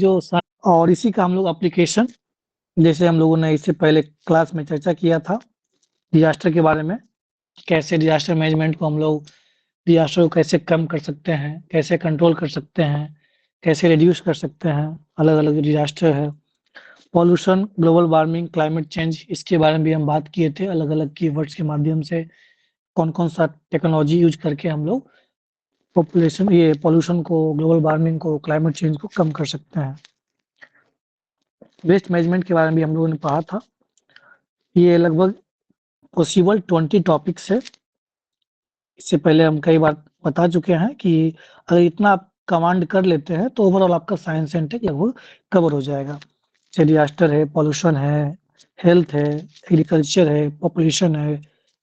जो और इसी का हम लोग एप्लीकेशन, जैसे हम लोगों ने इससे पहले क्लास में चर्चा किया था डिजास्टर के बारे में, कैसे डिजास्टर मैनेजमेंट को हम लोग डिजास्टर को कैसे कम कर सकते हैं, कैसे कंट्रोल कर सकते हैं, कैसे रिड्यूस कर सकते हैं, अलग-अलग डिजास्टर है। Pollution, global warming, climate change, इसके बारे में भी हम बात किए थे अलग-अलग कीवर्ड्स के माध्यम से, कौन-कौन सा टेक्नोलॉजी यूज़ करके हम लोग पॉल्यूशन को, ग्लोबल वार्मिंग को, क्लाइमेट चेंज को कम कर सकते हैं। वेस्ट मैनेजमेंट के बारे में भी हम लोगों ने पढ़ा था। ये लगभग पॉसिबल 20 टॉपिक्स है। इससे पहले हम कई बार बता चुके हैं कि अगर इतना आप कमांड कर लेते हैं तो ओवरऑल आपका साइंस एंड टेक लगभग कवर हो जाएगा। जैसे डिजास्टर है, पॉल्यूशन है, हेल्थ है, एग्रीकल्चर है, पॉपुलेशन है,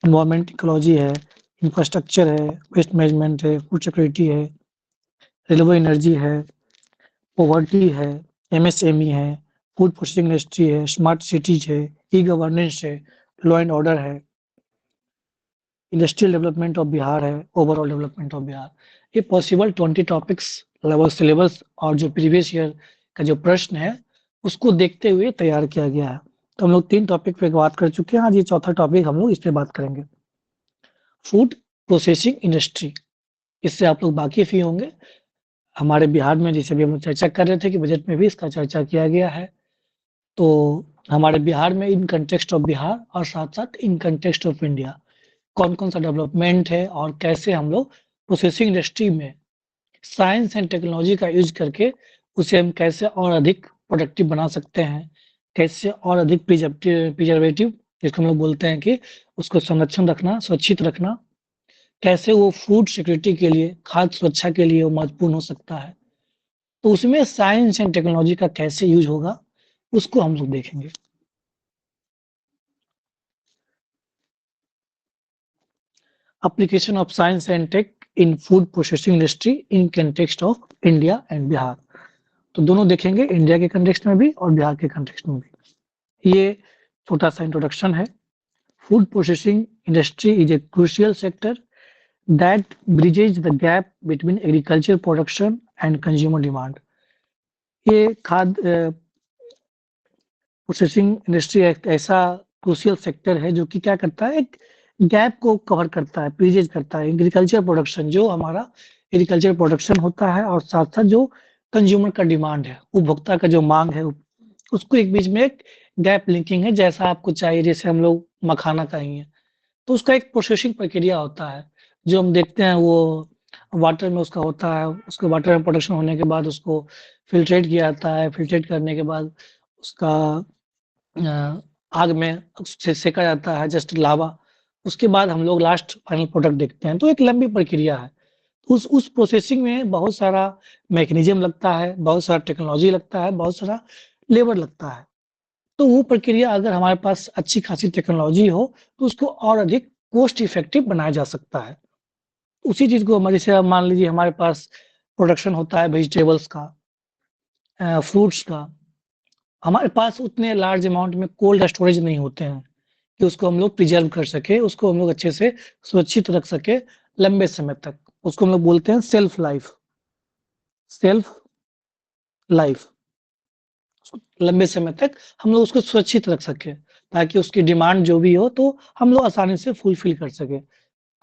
एनवायरनमेंट इकोलॉजी है, इंफ्रास्ट्रक्चर है, वेस्ट मैनेजमेंट है, फूड सिक्योरिटी है, रिन्यूएबल एनर्जी है, पॉवर्टी है, एमएसएमई है, फूड प्रोसेसिंग इंडस्ट्री है, स्मार्ट सिटीज है, ई गवर्नेंस है, लॉ एंड ऑर्डर है, इंडस्ट्रियल डेवलपमेंट ऑफ बिहार है, ओवरऑल डेवलपमेंट ऑफ बिहार। ये पॉसिबल 20 टॉपिक्स लगभग सिलेबस और जो प्रीवियस ईयर का जो प्रश्न है उसको देखते हुए तैयार किया गया है। तो हम लोग 3 टॉपिक पे बात कर चुके हैं। आज ये चौथा टॉपिक हम लोग इस पे बात करेंगे। फूड प्रोसेसिंग इंडस्ट्री, इससे आप लोग वाकिफ ही होंगे। हमारे बिहार में जैसे भी हम लोग चर्चा कर रहे थे कि बजट में भी इसका चर्चा किया गया है। तो हमारे बिहार में इन कंटेक्स्ट ऑफ बिहार और साथ-साथ इन कंटेक्स्ट ऑफ इंडिया कौन-कौन सा डेवलपमेंट है और कैसे हम लोग प्रोसेसिंग इंडस्ट्री में साइंस एंड टेक्नोलॉजी का यूज़ करके उसे हम कैसे और अधिक प्रोडक्टिव बना सकते हैं, कैसे और अधिक प्रिजर्वेटिव जिसको हम लोग बोलते हैं कि उसको संरक्षण रखना, सुरक्षित रखना, कैसे वो फूड सिक्योरिटी के लिए, खाद्य सुरक्षा के लिए वो महत्वपूर्ण हो सकता है। तो उसमें साइंस एंड टेक्नोलॉजी का कैसे यूज़ होगा, उसको हम लोग देखेंगे। Application of science and tech in food processing industry in context of India and Bihar. तो दोनों देखेंगे, इंडिया के कंटेक्स्ट में भी और बिहार के कंटेक्स्ट में भी। ये छोटा सा इंट्रोडक्शन है। Food processing industry is a crucial sector that bridges the gap between agriculture production and consumer demand. ये खाद्य प्रोसेसिंग इंडस्ट्री एक ऐसा क्रूशियल सेक्टर है जो कि क्या करता है, एक गैप को कवर करता है, ब्रिजेज करता है। एग्रीकल्चर प्रोडक्शन, जो हमारा एग्रीकल्चर प्रोडक्शन होता है और साथ-साथ जो कंज्यूमर का डिमांड है, उपभोक्ता का जो माँग है, उसको एक बीच में एक गैप लिंकिंग है। जैसा आपको चाहिए, जैसे हम लोग मखाना कहेंगे, तो उसका एक प्रोसेसिंग प्रक्रिया होता है, जो हम देखते हैं वो वाटर में उसका होता है। उसको वाटर में प्रोडक्शन होने के बाद उसको फ़िल्ट्रेट किया जाता है, फ़िल्ट्रेट करने के बाद उसका आग में उसे सेका जाता है, जस्ट लावा। उसके बाद हम लोग लास्ट फाइनल प्रोडक्ट देखते हैं। तो एक लंबी प्रक्रिया है। उस प्रोसेसिंग में बहुत सारा मैकेनिज़्म लगता है, बहुत सारा टेक्नोलॉजी लगता है, बहुत सारा लेबर लगता है। तो वो प्रक्रिया अगर हमारे पास अच्छी खासी टेक्नोलॉजी हो, तो उसको और अधिक कॉस्ट इफ़ेक्टिव बनाया जा सकता है। उसी चीज़ को हम जैसे अब मान लीजिए हमारे पास प्रोडक्शन होता है वेजिटेबल्स का, फ्रूट्स का। हमारे पास उतने लार्ज अमाउंट में कोल्ड स्टोरेज नहीं होते हैं कि उसको हम लोग प्रिज़र्व कर सकें, उसको हम लोग अच्छे से सुरक्षित रख सकें लंबे समय तक। उसको हम लोग बोलते हैं शेल्फ लाइफ़। Shelf life. लंबे समय तक हम लोग उसको सुरक्षित रख सकें, ताकि उसकी डिमांड जो भी हो तो हम लोग आसानी से फुलफ़िल कर सकें।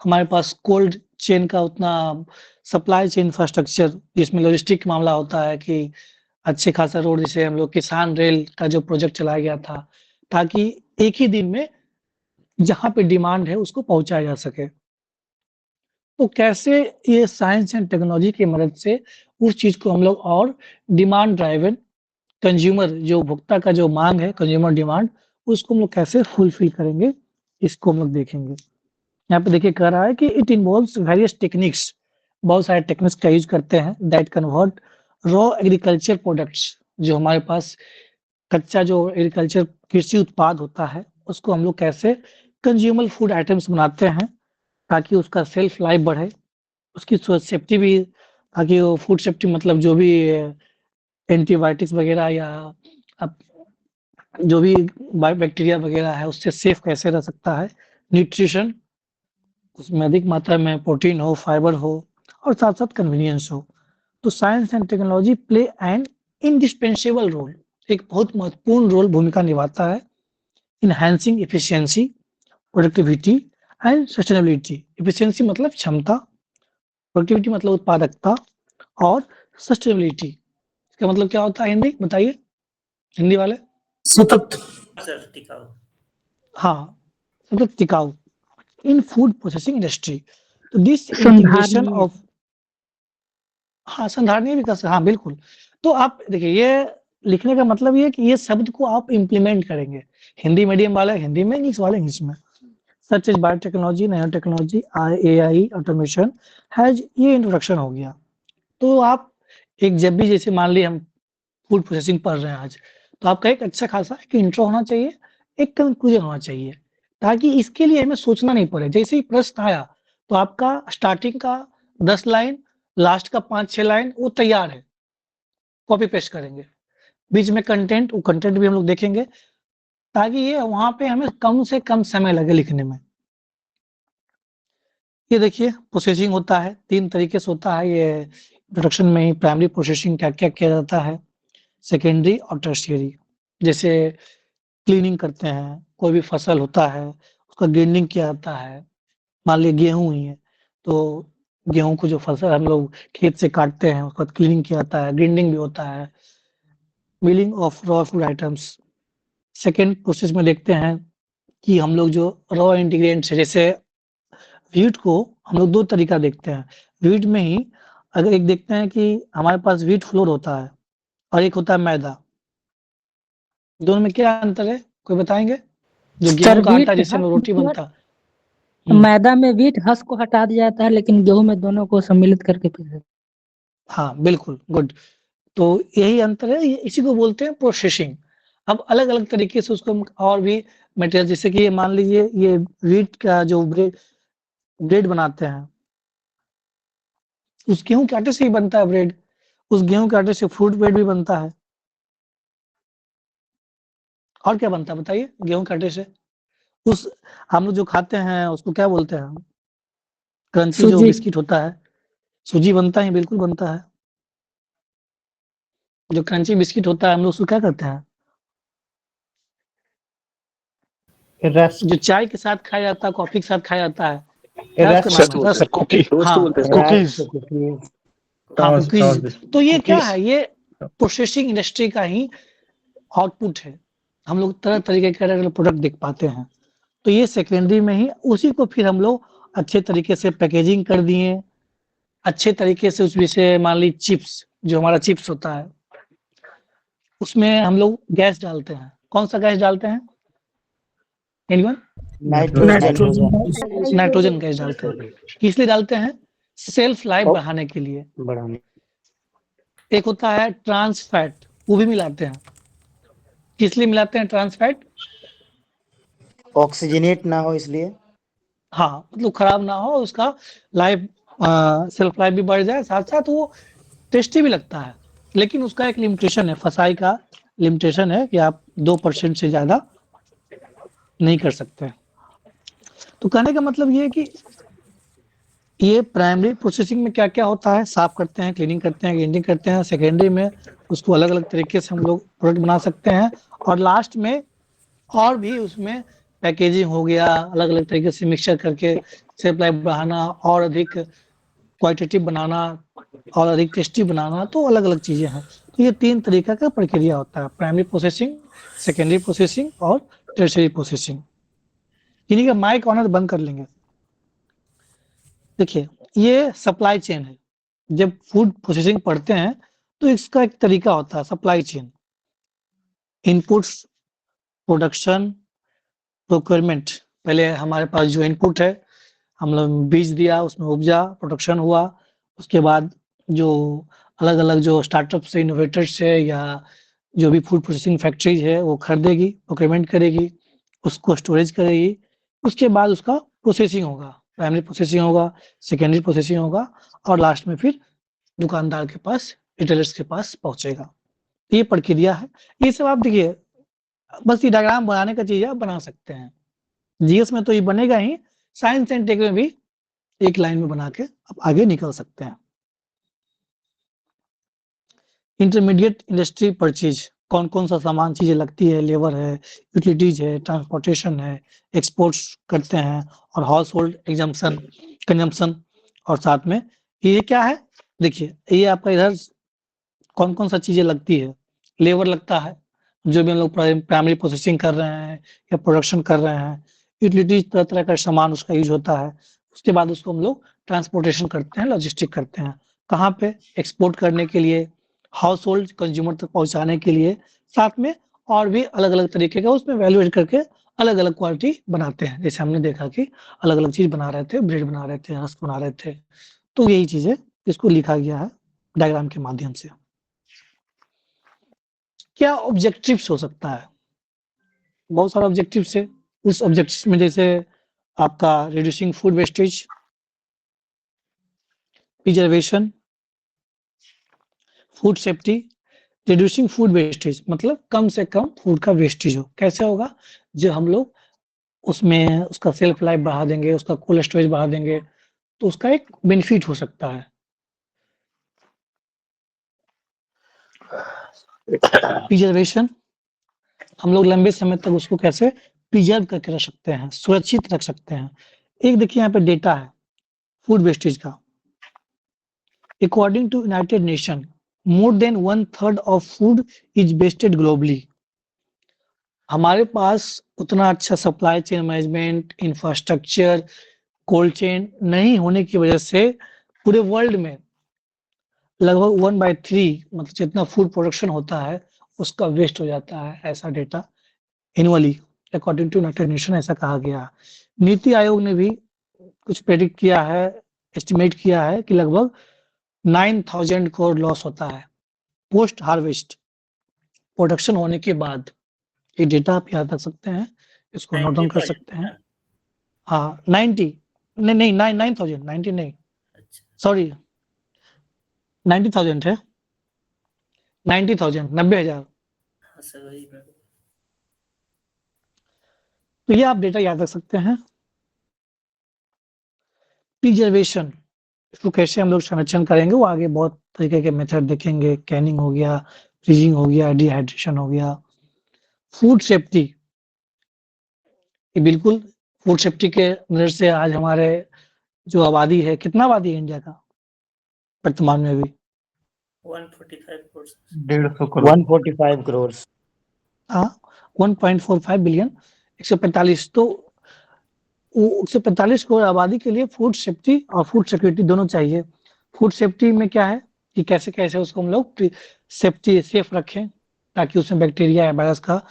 हमारे पास कोल्ड चेन का उतना सप्लाई चेन इंफ्रास्ट्रक्चर, जिसमें लॉजिस्टिक मामला होता है कि अच्छे खासा रोड, जिसे हम लोग किसान रेल का जो प्रोजेक्ट चलाया गया था, ताकि एक ही दिन में जहाँ पे डिमांड है उसको पहुँचाया जा सके। तो कैसे ये साइंस एंड टेक्नोलॉजी की मदद से उस चीज़ को हम लोग और डिमांड ड्राइवन कंज्यूमर, जो उपभोक्ता का जो माँग है, कंज्यूमर डिमांड, उसको हम लोग कैसे फुलफ़िल करेंगे, इसको हम लोग देखेंगे। यहाँ पे देखिए कह रहा है कि इट इन्वॉल्व्स वेरियस टेक्निक्स, बहुत सारे टेक्निक्स का यूज़ करते हैं that convert raw agriculture products, जो हमारे पास कच्चा जो एग्रीकल्चर कृषि उत्पाद होता है, उसको हम लोग कैसे कंज्यूमर फूड आइटम्स बनाते हैं, ताकि उसका शेल्फ लाइफ बढ़े, उसकी सेफ्टी भी, ताकि वो फूड सेफ्टी मतलब जो भी एंटीबायोटिक्स वगैरह या अब जो भी बैक्टीरिया वगैरह है उससे सेफ कैसे रह सकता है। न्यूट्रिशन, उसमें अधिक मात्रा में प्रोटीन हो, फाइबर हो और साथ-साथ कन्वीनियंस हो। तो science and technology play an indispensable role, एक बहुत महत्वपूर्ण रोल भूमिका निभाता है enhancing efficiency, productivity and sustainability. Efficiency मतलब क्षमता, प्रोडक्टिविटी मतलब उत्पादकता, और सस्टेनेबिलिटी इसका मतलब क्या होता है हिंदी बताइए, हिंदी वाले? सतत। सर टिकाऊ। हाँ, सतत टिकाऊ इन फूड प्रोसेसिंग इंडस्ट्री। तो दिस इंटीग्रेशन ऑफ, हाँ संधारणीय विकास, हाँ बिल्कुल। तो आप देखिए ये लिखने का मतलब ये है कि ये शब्द को आप इम्प्लीमेंट करेंगे, हिंदी मीडियम वाले हिंदी में, इंग्लिश वाले इंग्लिश में। Such is biotechnology, nano technology, AI, automation has, ये इंट्रोडक्शन हो गया। तो आप एक जब भी जैसे मान ली हम फूड प्रोसेसिंग पढ़ रहे हैं आज, तो आपका एक अच्छा खासा एक इंट्रो होना चाहिए, एक कंक्लूजन होना चाहिए, ताकि इसके लिए हमें सोचना नहीं पड़े। जैसे ही प्रश्न आया तो आपका स्टार्टिंग का 10 लाइन, लास्ट का 5-6 लाइन वो तैयार है, कॉपी पेस्ट करेंगे। बीच में कंटेंट, वो कंटेंट भी हम लोग देखेंगे, ताकि ये वहां पे हमें कम से कम समय लगे लिखने में। ये देखिए प्रोसेसिंग होता है 3 तरीके से होता है, ये इंट्रोडक्शन में ही प्राइमरी प्रोसेसिंग क्या क्या किया जाता है, सेकेंडरी और टर्शियरी। जैसे क्लीनिंग करते हैं, कोई भी फसल होता है उसका ग्राइंडिंग किया जाता है। मान लीजिए गेहूं ही है, तो गेहूं को जो फसल हम लोग खेत से काटते हैं उसके बाद क्लीनिंग किया जाता है, ग्राइंडिंग भी होता है, milling of raw food items. Second process में देखते हैं कि हम लोग जो रॉ इंग्रेडिएंट्स है, जैसे व्हीट को हम लोग 2 तरीका देखते हैं। व्हीट में ही अगर एक देखते हैं कि हमारे पास व्हीट फ्लोर होता है और एक होता है मैदा, दोनों में क्या अंतर है कोई बताएंगे? जो गेहूं का आटा जिससे में रोटी बनता, मैदा में व्हीट हस को हटा दिया जाता है, लेकिन गेहूं में दोनों को सम्मिलित करके पीसा। हाँ बिल्कुल गुड। तो यही अंतर है, इसी को बोलते हैं प्रोसेसिंग। अब अलग अलग तरीके से उसको और भी मटेरियल, जैसे कि ये मान लीजिए ये व्हीट का जो ब्रेड बनाते हैं, उस गेहूं के आटे से ही बनता है ब्रेड, उस गेहूं के आटे से फ्रूट ब्रेड भी बनता है। और क्या बनता है बताइए गेहूं के आटे से? उस हम लोग जो खाते हैं उसको क्या बोलते हैं? क्रंची जो बिस्किट होता है, सूजी बनता है, बिल्कुल बनता है। जो क्रंची बिस्किट होता है हम लोग उसको क्या करते हैं? जो चाय के साथ खाया जाता है, कॉफी के साथ खाया जाता है, क्या उसका नाम है? Sir cookies. हाँ कुकीज। हाँ कुकीज। तो ये क्या है? ये प्रोसेसिंग इंडस्ट्री का ही आउटपुट है। हम लोग तरह तरीके के अलग अलग प्रोडक्ट देख पाते हैं। तो ये सेकेंडरी में ही उसी को फिर हम लोग अच्छे तरीके से पैकेजिंग कर दिए, अच्छे तरीके से उसमें से मान ली चिप्स, जो हमारा चिप्स होता है उसमें हम लोग गैस डालते हैं। कौन सा गैस डालते हैं? एनीवन? नाइट्रोजन गैस डालते हैं। किस लिए डालते हैं? सेल्फ लाइफ बढ़ाने के लिए। एक होता है ट्रांस फैट, वो भी मिलाते हैं। किस लिए मिलाते हैं ट्रांस फैट? ऑक्सीजनेट ना हो इसलिए। हाँ मतलब खराब ना हो, उसका लाइफ, सेल्फ लाइफ भी बढ़ जाए, साथ साथ वो टेस्टी भी लगता है। लेकिन उसका एक लिमिटेशन है, फसाई का लिमिटेशन है कि आप 2% से ज्यादा नहीं कर सकते। तो कहने का मतलब ये है कि ये प्राइमरी प्रोसेसिंग में क्या क्या होता है, साफ करते हैं, क्लीनिंग करते हैं, ग्राइंडिंग करते हैं। सेकेंडरी में उसको अलग अलग तरीके से हम लोग प्रोडक्ट बना सकते हैं, और लास्ट में और भी उसमें पैकेजिंग हो गया, अलग अलग तरीके से मिक्सचर करके सेल्फ लाइफ बढ़ाना और अधिक क्वालिटेटिव बनाना और अधिक टेस्टी बनाना। तो अलग अलग चीजें हैं। तो ये 3 तरीका का प्रक्रिया होता है, प्राइमरी प्रोसेसिंग, सेकेंडरी प्रोसेसिंग और टर्शियरी प्रोसेसिंग। इन्हीं का माइक ऑनर बंद कर लेंगे। देखिए ये सप्लाई चेन है। जब फूड प्रोसेसिंग पढ़ते हैं तो इसका एक तरीका होता है supply chain, inputs, production, procurement. पहले हमारे पास जो इनपुट है, हम लोग बीज दिया, उसमें उपजा, प्रोडक्शन हुआ, उसके बाद जो अलग अलग जो स्टार्टअप से, इनोवेटर्स है, या जो भी फूड प्रोसेसिंग फैक्ट्रीज है वो खरीदेगी, प्रोक्योरमेंट करेगी, उसको स्टोरेज करेगी, उसके बाद उसका प्रोसेसिंग होगा, प्राइमरी प्रोसेसिंग होगा, सेकेंडरी प्रोसेसिंग होगा, और लास्ट में फिर दुकानदार के पास, रिटेलर्स के पास पहुंचेगा। ये प्रक्रिया है। ये सब आप देखिए, बस ये डायग्राम बनाने का चीज आप बना सकते हैं। जीएस में तो ये बनेगा ही, साइंस एंड टेक में भी एक लाइन में बना के आप आगे निकल सकते हैं। इंटरमीडिएट इंडस्ट्री परचेज, कौन-कौन सा सामान चीज़ें लगती है, लेबर है, यूटिलिटीज़ है, ट्रांसपोर्टेशन है, एक्सपोर्ट्स करते हैं और हाउस होल्ड एग्जम्पशन, कंजम्पशन और साथ में ये क्या है? देखिए, ये आपका इधर कौन-कौन सा चीज़ें लगती है, लेबर लगता है, जो भी हम लोग प्राइमरी प्रोसेसिंग कर रहे हैं या प्रोडक्शन कर रहे हैं, यूटिलिटीज़ तरह-तरह का सामान उसका यूज़ होता है, उसके बाद उसको हम लोग ट्रांसपोर्टेशन करते हैं, लॉजिस्टिक करते हैं। कहाँ पे? एक्सपोर्ट करने के लिए, हाउस होल्ड कंज्यूमर तक पहुँचाने के लिए, साथ में और भी अलग-अलग तरीके का उसमें वैल्यू एड करके अलग-अलग क्वालिटी बनाते हैं। जैसे हमने देखा कि अलग-अलग चीज़ बना रहे थे, ब्रेड बना रहे थे, रस्क बना रहे थे। तो यही चीज़ है, इसको लिखा गया है डायग्राम के माध्यम से। क्या ऑब्जेक्टिव्स हो सकता है? बहुत सारे ऑब्जेक्टिव्स है। उस ऑब्जेक्टिव्स में जैसे आपका reducing food wastage, preservation, food safety, reducing food wastage मतलब कम से कम फूड का वेस्टेज हो। कैसे होगा? जो हम लोग उसमें उसका शेल्फ लाइफ बढ़ा देंगे, उसका कोल्ड स्टोरेज बढ़ा देंगे, तो उसका एक बेनिफिट हो सकता है। प्रिजर्वेशन, हम लोग लंबे समय तक उसको कैसे प्रिजर्व करके रख सकते हैं, सुरक्षित रख सकते हैं। एक देखिए यहाँ पे डेटा है फूड वेस्टेज का। According to United Nations, more than one third of food is wasted globally. हमारे पास उतना अच्छा supply chain management, infrastructure, cold chain नहीं होने की वजह से पूरे वर्ल्ड में लगभग 1/3 मतलब जितना फूड प्रोडक्शन होता है उसका वेस्ट हो जाता है। ऐसा data annually according to United Nation ऐसा कहा गया। नीति आयोग ने भी कुछ प्रेडिक्ट किया है, एस्टिमेट किया है कि लगभग 9,000 करोड़ लॉस होता है पोस्ट हार्वेस्ट प्रोडक्शन होने के बाद। ये डेटा आप याद रख सकते हैं, इसको नोट डाउन कर 90,000 सकते हैं। ना? हाँ 90 नहीं नहीं 9,000 90 नहीं अच्छा, सॉरी 90,000 है 90,000 90,000। हाँ सर वही मैं तो ये आप डेटा याद रख सकते हैं। प्रिजर्वेशन, इसको कैसे हम लोग संरक्षण करेंगे वो आगे बहुत तरीके के मेथड देखेंगे। कैनिंग हो गया, फ्रीजिंग हो गया, डिहाइड्रेशन हो गया। फूड सेफ्टी, ये बिल्कुल फूड सेफ्टी के नजर से आज हमारे जो आबादी है, कितना आबादी है इंडिया का वर्तमान में भी? 145 करोड़। 150 करोड़ 145 करोड़। हाँ 1.45 बिलियन 145। तो 145 करोड़ आबादी के लिए फूड सेफ्टी और फूड सिक्योरिटी दोनों चाहिए। फूड सेफ्टी में क्या है कि कैसे कैसे उसको हम लोग सेफ्टी सेफ रखें ताकि उसमें बैक्टीरिया या वायरस का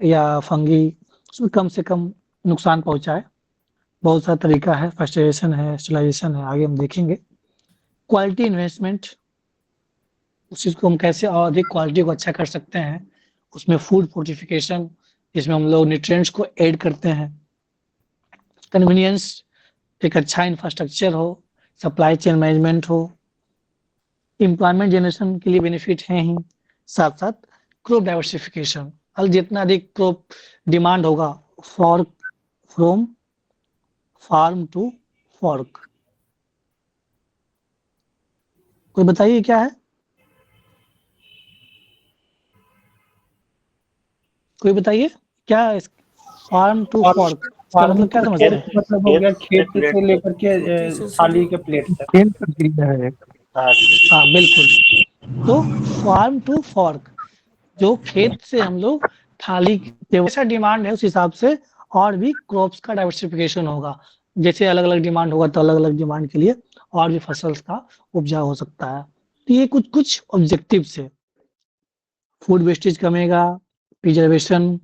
या फंगी उसमें कम से कम नुकसान पहुंचाए। बहुत सारा तरीका है, फर्स्टेशन है, स्टरलाइजेशन है, आगे हम देखेंगे। क्वालिटी इन्वेस्टमेंट, उस चीज़ को हम कैसे और अधिक क्वालिटी को अच्छा कर सकते हैं। उसमें फूड फोर्टिफिकेशन जिसमें हम लोग न्यूट्रिएंट्स को ऐड करते हैं। कन्वीनियंस, एक अच्छा इंफ्रास्ट्रक्चर हो, सप्लाई चेन मैनेजमेंट हो, एम्प्लॉयमेंट जनरेशन के लिए बेनिफिट है ही, साथ साथ क्रॉप डाइवर्सिफिकेशन, और जितना अधिक क्रॉप डिमांड होगा for from farm to fork. कोई बताइए क्या है? कोई बताइए क्या है फार्म टू फॉर्क, इसका मतलब क्या समझते हैं? मतलब हो गया खेत प्लेट से लेकर के खेती से थाली शुरू- के प्लेट तक। खेल प्रक्रिया है एक। हाँ बिल्कुल। तो फार्म टू फॉर्क, जो खेत से हम लोग थाली जैसा डिमांड है उस हिसाब से और भी क्रॉप्स का डाइवर्सिफिकेशन होगा। जैसे अलग अलग डिमांड होगा तो अलग अलग डिमांड के लिए और भी फसल का उपजाऊ हो सकता है। तो ये कुछ कुछ ऑब्जेक्टिव्स है। फूड वेस्टेज कमेगा, प्रिजर्वेशन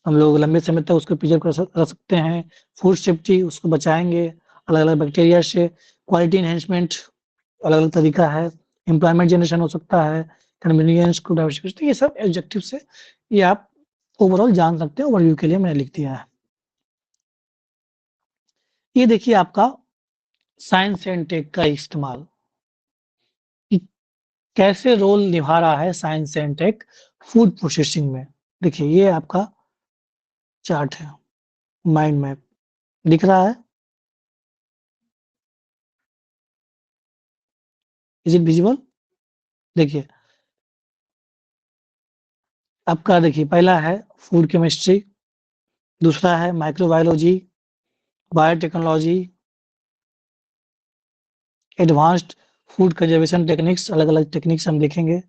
हम लोग लंबे समय तक उसको प्रिजर्व कर सकते हैं, फूड सेफ्टी उसको बचाएंगे अलग अलग बैक्टीरिया से, क्वालिटी इन्हेंसमेंट अलग अलग तरीका है, एम्प्लॉयमेंट जनरेशन हो सकता है, कन्वीनियंस को डाइवर्सिफिकेशन। तो ये सब ऑब्जेक्टिव से ये आप ओवरऑल जान सकते हैं। ओवरव्यू के लिए मैंने लिख दिया है। ये देखिए आपका साइंस एंड टेक का इस्तेमाल कि कैसे रोल निभा रहा है science and tech food processing में। देखिए ये आपका चार्ट है, माइंड मैप दिख रहा है, इज इट विजिबल? देखिए आपका देखिए पहला है फूड केमिस्ट्री, दूसरा है microbiology, biotechnology, advanced food conservation techniques, अलग अलग टेक्निक्स हम देखेंगे,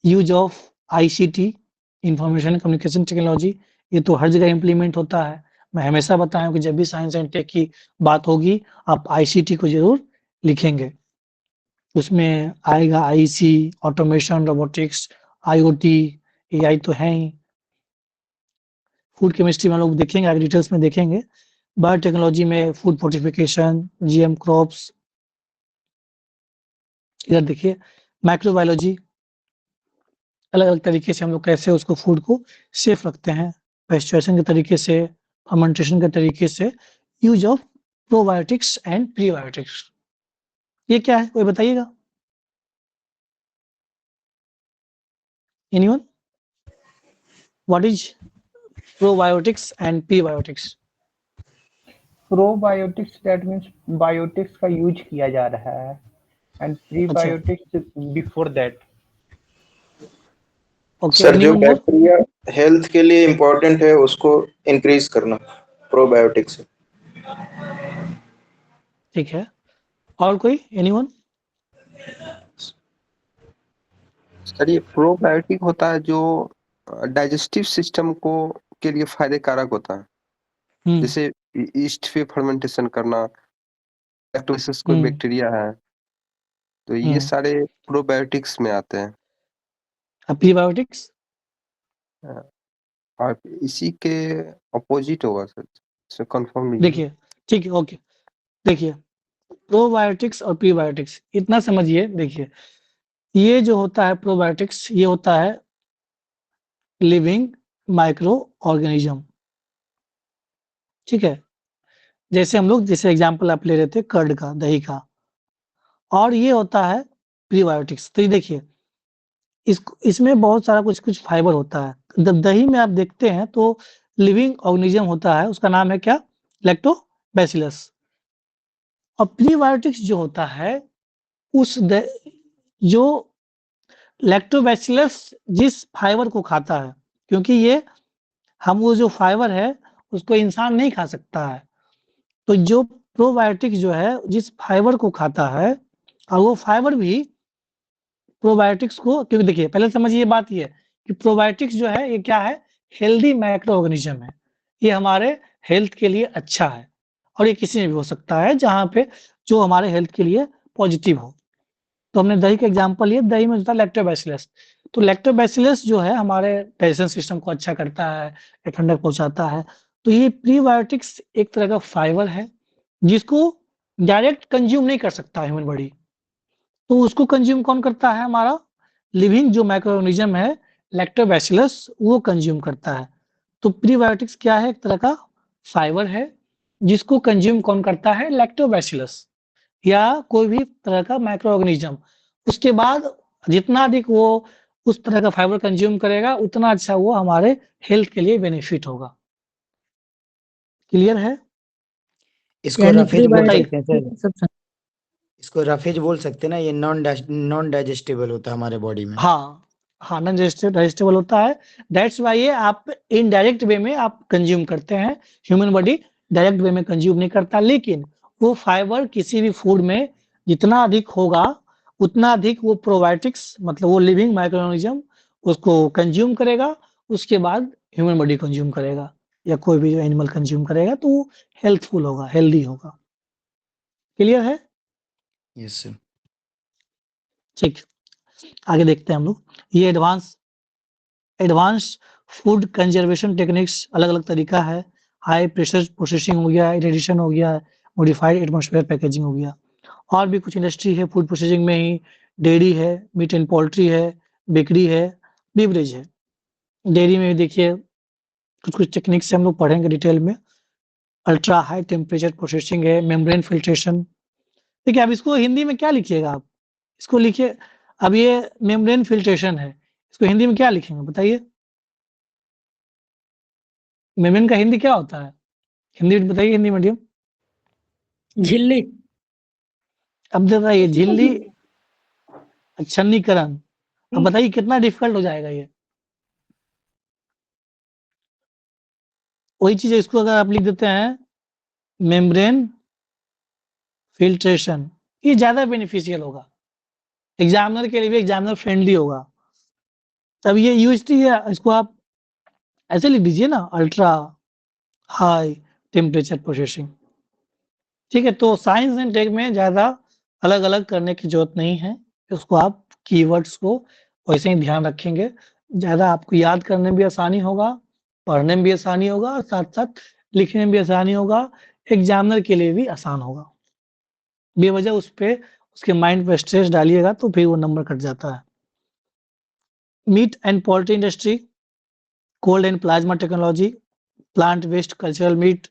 use of ICT, information communication technology, ये तो हर जगह इम्प्लीमेंट होता है। मैं हमेशा बताया हूं कि जब भी साइंस एंड टेक की बात होगी आप आईसीटी को जरूर लिखेंगे, उसमें आएगा IC, automation, robotics, IoT, AI तो है ही। फूड केमिस्ट्री में हम लोग देखेंगे, आगे डिटेल्स में देखेंगे। बायोटेक्नोलॉजी में फूड फोर्टिफिकेशन, जीएम क्रॉप्स। इधर देखिए माइक्रोबायोलॉजी, अलग अलग तरीके से हम लोग कैसे उसको फूड को सेफ रखते हैं, पेस्चुरेशन के तरीके से, फर्मेंटेशन के तरीके से, use of probiotics and prebiotics. ये क्या है कोई बताइएगा? Anyone? What is probiotics and prebiotics? Probiotics that means biotics का यूज किया जा रहा है and prebiotics before that. Okay, sir जो एनीवन मोर? बैक्टीरिया हेल्थ के लिए इम्पोर्टेंट है उसको इंक्रीज करना प्रोबायोटिक्स से। ठीक है, और कोई? एनीवन? सर ये प्रोबायोटिक होता है जो डाइजेस्टिव सिस्टम को के लिए फायदे कारक होता है, जैसे ईस्ट पे फर्मेंटेशन करना, लैक्टोसिस कोई बैक्टीरिया है, तो ये सारे प्रोबायोटिक्स में आते हैं। प्रीबायोटिक्स और इसी के अपोजिट होगा सर, इसमें कंफर्म नहीं है। देखिए, ठीक है, ओके। देखिए प्रोबायोटिक्स और प्रीबायोटिक्स इतना समझिए। देखिए ये जो होता है प्रोबायोटिक्स, ये होता है लिविंग माइक्रो ऑर्गेनिज्म, ठीक है। जैसे हम लोग, जैसे एग्जांपल आप ले रहे थे कर्ड का, दही का, और ये होता है प्रीबायोटिक्स। तो ये देखिए इसमें बहुत सारा कुछ कुछ फाइबर होता है। जब दही में आप देखते हैं तो लिविंग ऑर्गेनिज्म होता है, उसका नाम है क्या? लैक्टोबैसिलस। और प्रीबायोटिक्स जो होता है जो लैक्टोबैसिलस जिस फाइबर को खाता है, क्योंकि ये हम वो जो फाइबर है उसको इंसान नहीं खा सकता है, तो जो प्रोबायोटिक्स जो है जिस फाइबर को खाता है, और वो फाइबर भी प्रोबायोटिक्स को, क्योंकि देखिए पहले समझिए बात ये कि प्रोबायोटिक्स जो है ये क्या है? हेल्दी माइक्रो ऑर्गेनिज्म है, ये हमारे हेल्थ के लिए अच्छा है, और ये किसी में भी हो सकता है जहाँ पे जो हमारे हेल्थ के लिए पॉजिटिव हो। तो हमने दही का एग्जांपल लिया, दही में होता है लैक्टोबैसिलस। तो लैक्टोबैसिलस जो है हमारे डाइजेशन सिस्टम को अच्छा करता है, ठंडक पहुंचाता है। तो ये प्रीबायोटिक्स एक तरह का फाइबर है जिसको डायरेक्ट कंज्यूम नहीं कर सकता ह्यूमन बॉडी, तो उसको कंज्यूम कौन करता है? हमारा लिविंग जो माइक्रो ऑर्गेनिज्म है लैक्टोबैसिलस, वो कंज्यूम करता है। तो प्रीबायोटिक्स क्या है? एक तरह का फाइबर है जिसको कंज्यूम कौन करता है? लैक्टोबैसिलस या कोई भी तरह का माइक्रो ऑर्गेनिज्म। उसके बाद जितना अधिक वो उस तरह का फाइबर कंज्यूम करेगा उतना अच्छा वो हमारे हेल्थ के लिए बेनिफिट होगा। क्लियर है? इसको यानी रफेज बोल बताइए। सकते हैं सर, प्रीबायोटिक सब इसको रफेज बोल सकते हैं ना, ये नॉन डाइजेस्टेबल होता है हमारे बॉडी में। हाँ हाँ, नॉन डाइजेस्टेबल होता है। दैट्स वाई ये आप इनडायरेक्ट वे में आप कंज्यूम करते हैं, ह्यूमन बॉडी डायरेक्ट वे में कंज्यूम नहीं करता, लेकिन वो फाइबर किसी भी फूड में जितना अधिक होगा उतना अधिक वो प्रोबायोटिक्स, मतलब वो लिविंग माइक्रोऑर्गेनिज्म उसको कंज्यूम करेगा, उसके बाद ह्यूमन बॉडी कंज्यूम करेगा या कोई भी एनिमल कंज्यूम करेगा, तो वो हेल्थफुल होगा, हेल्दी होगा। क्लियर है? Yes sir. ठीक, आगे देखते हैं हम लोग। ये एडवांस फूड कंजर्वेशन टेक्निक्स, अलग अलग तरीका है। हाई प्रेशर प्रोसेसिंग हो गया, इरेडिएशन हो गया, मॉडिफाइड एटमॉस्फेयर पैकेजिंग हो गया। और भी कुछ इंडस्ट्री है फूड प्रोसेसिंग में ही, डेयरी है, मीट एंड पोल्ट्री है, बेकरी है, बीवरेज है। डेयरी में देखिए कुछ कुछ टेक्निक्स हम लोग पढ़ेंगे डिटेल में। अल्ट्रा हाई टेम्परेचर प्रोसेसिंग है, मेम्ब्रेन फिल्ट्रेशन। ठीक है, अब इसको हिंदी में क्या लिखिएगा आप? इसको लिखिए, अब ये मेम्ब्रेन फिल्ट्रेशन है, इसको हिंदी में क्या लिखेंगे बताइए? मेम्ब्रेन का हिंदी क्या होता है? हिंदी बताइए, हिंदी मीडियम। झिल्ली। अब बताइए झिल्ली, छन्नीकरण। अब बताइए कितना डिफिकल्ट हो जाएगा ये? वही चीज इसको अगर आप लिख देते हैं मेम्ब्रेन फिल्ट्रेशन, ये ज्यादा बेनिफिशियल होगा, एग्जामिनर के लिए भी एग्जामिनर फ्रेंडली होगा। तब ये यूएसटी है, इसको आप ऐसे लिख दीजिए ना, अल्ट्रा हाई टेम्परेचर प्रोसेसिंग। ठीक है, तो साइंस एंड टेक में ज्यादा अलग अलग करने की जरूरत नहीं है, उसको आप कीवर्ड्स को वैसे ही ध्यान रखेंगे, ज्यादा आपको याद करने में भी आसानी होगा, पढ़ने में भी आसानी होगा, और साथ साथ लिखने में भी आसानी होगा, एग्जामिनर के लिए भी आसान होगा। बेवजह उस पे उसके माइंड पे स्ट्रेस डालिएगा तो फिर वो नंबर कट जाता है। Meat and poultry industry, cold and plasma technology, plant waste cultural meat,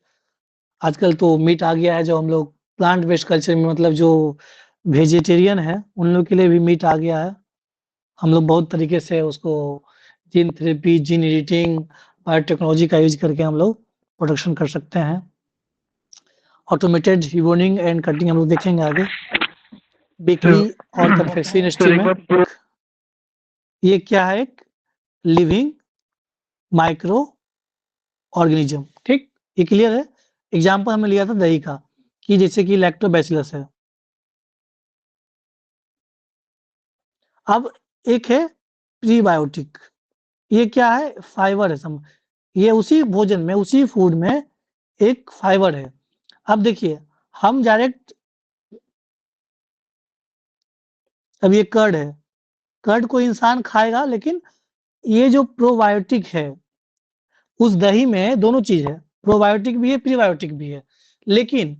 आजकल तो मीट आ गया है जो हम लोग प्लांट वेस्ट कल्चर में, मतलब जो वेजिटेरियन है उन लोग के लिए भी मीट आ गया है। हम लोग बहुत तरीके से उसको gene therapy, gene editing, biotechnology का यूज करके हम लोग प्रोडक्शन कर सकते हैं। ऑटोमेटेड डिबोनिंग एंड कटिंग हम लोग देखेंगे आगे। बेकरी और कन्फेक्शनरी इंडस्ट्री में ये क्या है, एक लिविंग माइक्रो ऑर्गेनिज्म। ठीक, ये क्लियर है। एग्जाम्पल हमने लिया था दही का, कि जैसे कि लैक्टोबैसिलस है। अब एक है प्रीबायोटिक, ये क्या है, फाइबर है, ये उसी भोजन में, उसी फूड में एक फाइबर है। अब देखिए, हम डायरेक्ट, अब ये कर्ड है, कर्ड को इंसान खाएगा, लेकिन ये जो प्रोबायोटिक है उस दही में दोनों चीज है, प्रोबायोटिक भी है, प्रीबायोटिक भी है, लेकिन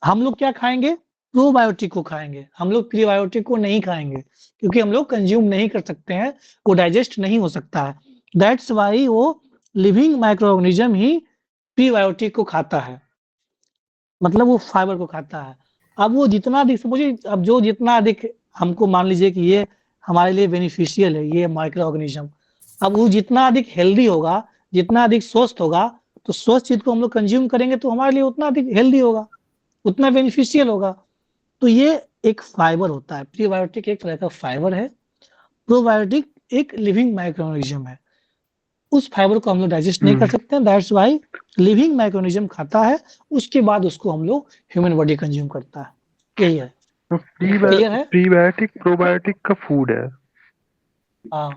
हम लोग क्या खाएंगे, प्रोबायोटिक को खाएंगे, हम लोग प्रीबायोटिक को नहीं खाएंगे, क्योंकि हम लोग कंज्यूम नहीं कर सकते हैं, वो डाइजेस्ट नहीं हो सकता है। दैट्स वाई वो लिविंग माइक्रो ऑर्गेनिज्म ही प्रीबायोटिक को खाता है, मतलब वो फाइबर को खाता है। अब वो जितना अधिक, समझिए, अब जो जितना अधिक हमको मान लीजिए कि ये हमारे लिए बेनिफिशियल है, ये माइक्रो ऑर्गेनिज्म, अब वो जितना अधिक हेल्दी होगा, जितना अधिक स्वस्थ होगा, तो स्वस्थ चीज को हम लोग कंज्यूम करेंगे तो हमारे लिए उतना अधिक हेल्दी होगा, उतना बेनिफिशियल होगा। तो ये एक फाइबर होता है, प्रीबायोटिक एक तरह का फाइबर है, प्रोबायोटिक एक लिविंग माइक्रो ऑर्गेनिज्म है, उस फाइबर को हम लोग डाइजेस्ट नहीं कर सकते हैं। That's why living micro organism खाता है, उसके बाद उसको हम लोग ह्यूमन बॉडी कंज्यूम करता है। यही है, क्लियर है। प्रीबायोटिक प्रोबायोटिक का फूड है। हाँ,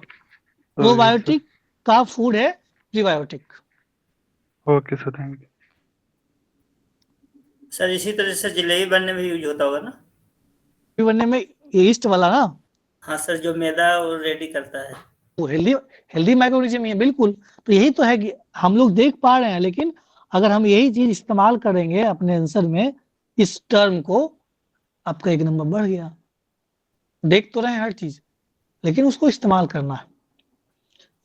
प्रोबायोटिक का फूड है prebiotic. Okay sir, thank you sir. इसी तरह से जलेबी बनने में यूज होता होगा ना, बनने में, ईस्ट वाला ना। हाँ सर, जो मैदा वो रेडी करता है, वो हेल्दी हेल्दी माइक्रो ऑर्गेनिज्म ही है, बिल्कुल। तो यही तो है कि हम लोग देख पा रहे हैं, लेकिन अगर हम यही चीज इस्तेमाल करेंगे अपने आंसर में, इस टर्म को, आपका एक नंबर बढ़ गया। देख तो रहे हैं हर चीज, लेकिन उसको इस्तेमाल करना है।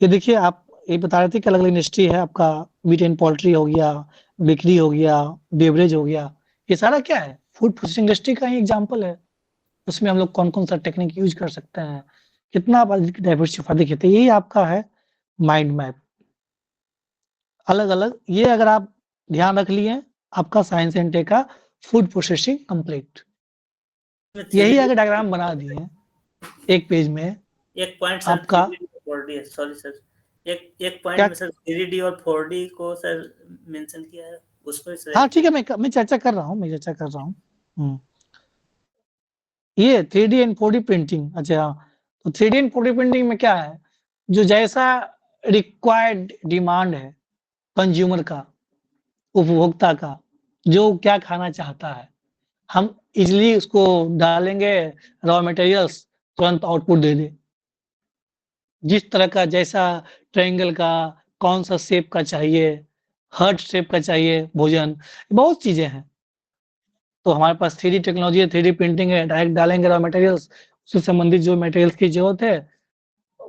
ये देखिए, आप ये बता रहे थे कि अलग अलग इंडस्ट्री है, आपका मीट एंड पोल्ट्री हो गया, बेकरी हो गया, बेवरेज हो गया, ये सारा क्या है, फूड प्रोसेसिंग इंडस्ट्री का ही एग्जाम्पल है। उसमें हम लोग कौन कौन सा टेक्निक यूज कर सकते हैं, कितना डाइवर्सिफाई। देखिए, तो यही आपका है माइंड मैप, अलग अलग। ये अगर आप ध्यान रख लिए, आपका साइंस एंड टेक का फूड प्रोसेसिंग कंप्लीट। यही अगर डायग्राम बना दिए एक पेज में, एक पॉइंट आपका, सॉरी सर, एक पॉइंट में सर 3D और 4D को सर मेंशन किया है, उसको सर। हाँ ठीक है, मैं चर्चा कर रहा हूँ, ये 3D एंड 4D प्रिंटिंग। अच्छा, तो 3D एंड 4D प्रिंटिंग में क्या है, जो जैसा रिक्वायर्ड डिमांड है कंज्यूमर का, उपभोक्ता का, जो क्या खाना चाहता है, हम इजिली उसको डालेंगे रॉ मटेरियल्स, तुरंत आउटपुट दे दे। जिस तरह का, जैसा ट्रायंगल का, कौन सा शेप का चाहिए, हार्ट शेप का चाहिए भोजन, बहुत चीजें हैं। तो हमारे पास 3D टेक्नोलॉजी है, 3D प्रिंटिंग है, डायरेक्ट डालेंगे रॉ मटेरियल्स, उससे संबंधित जो मटेरियल्स की जरूरत है,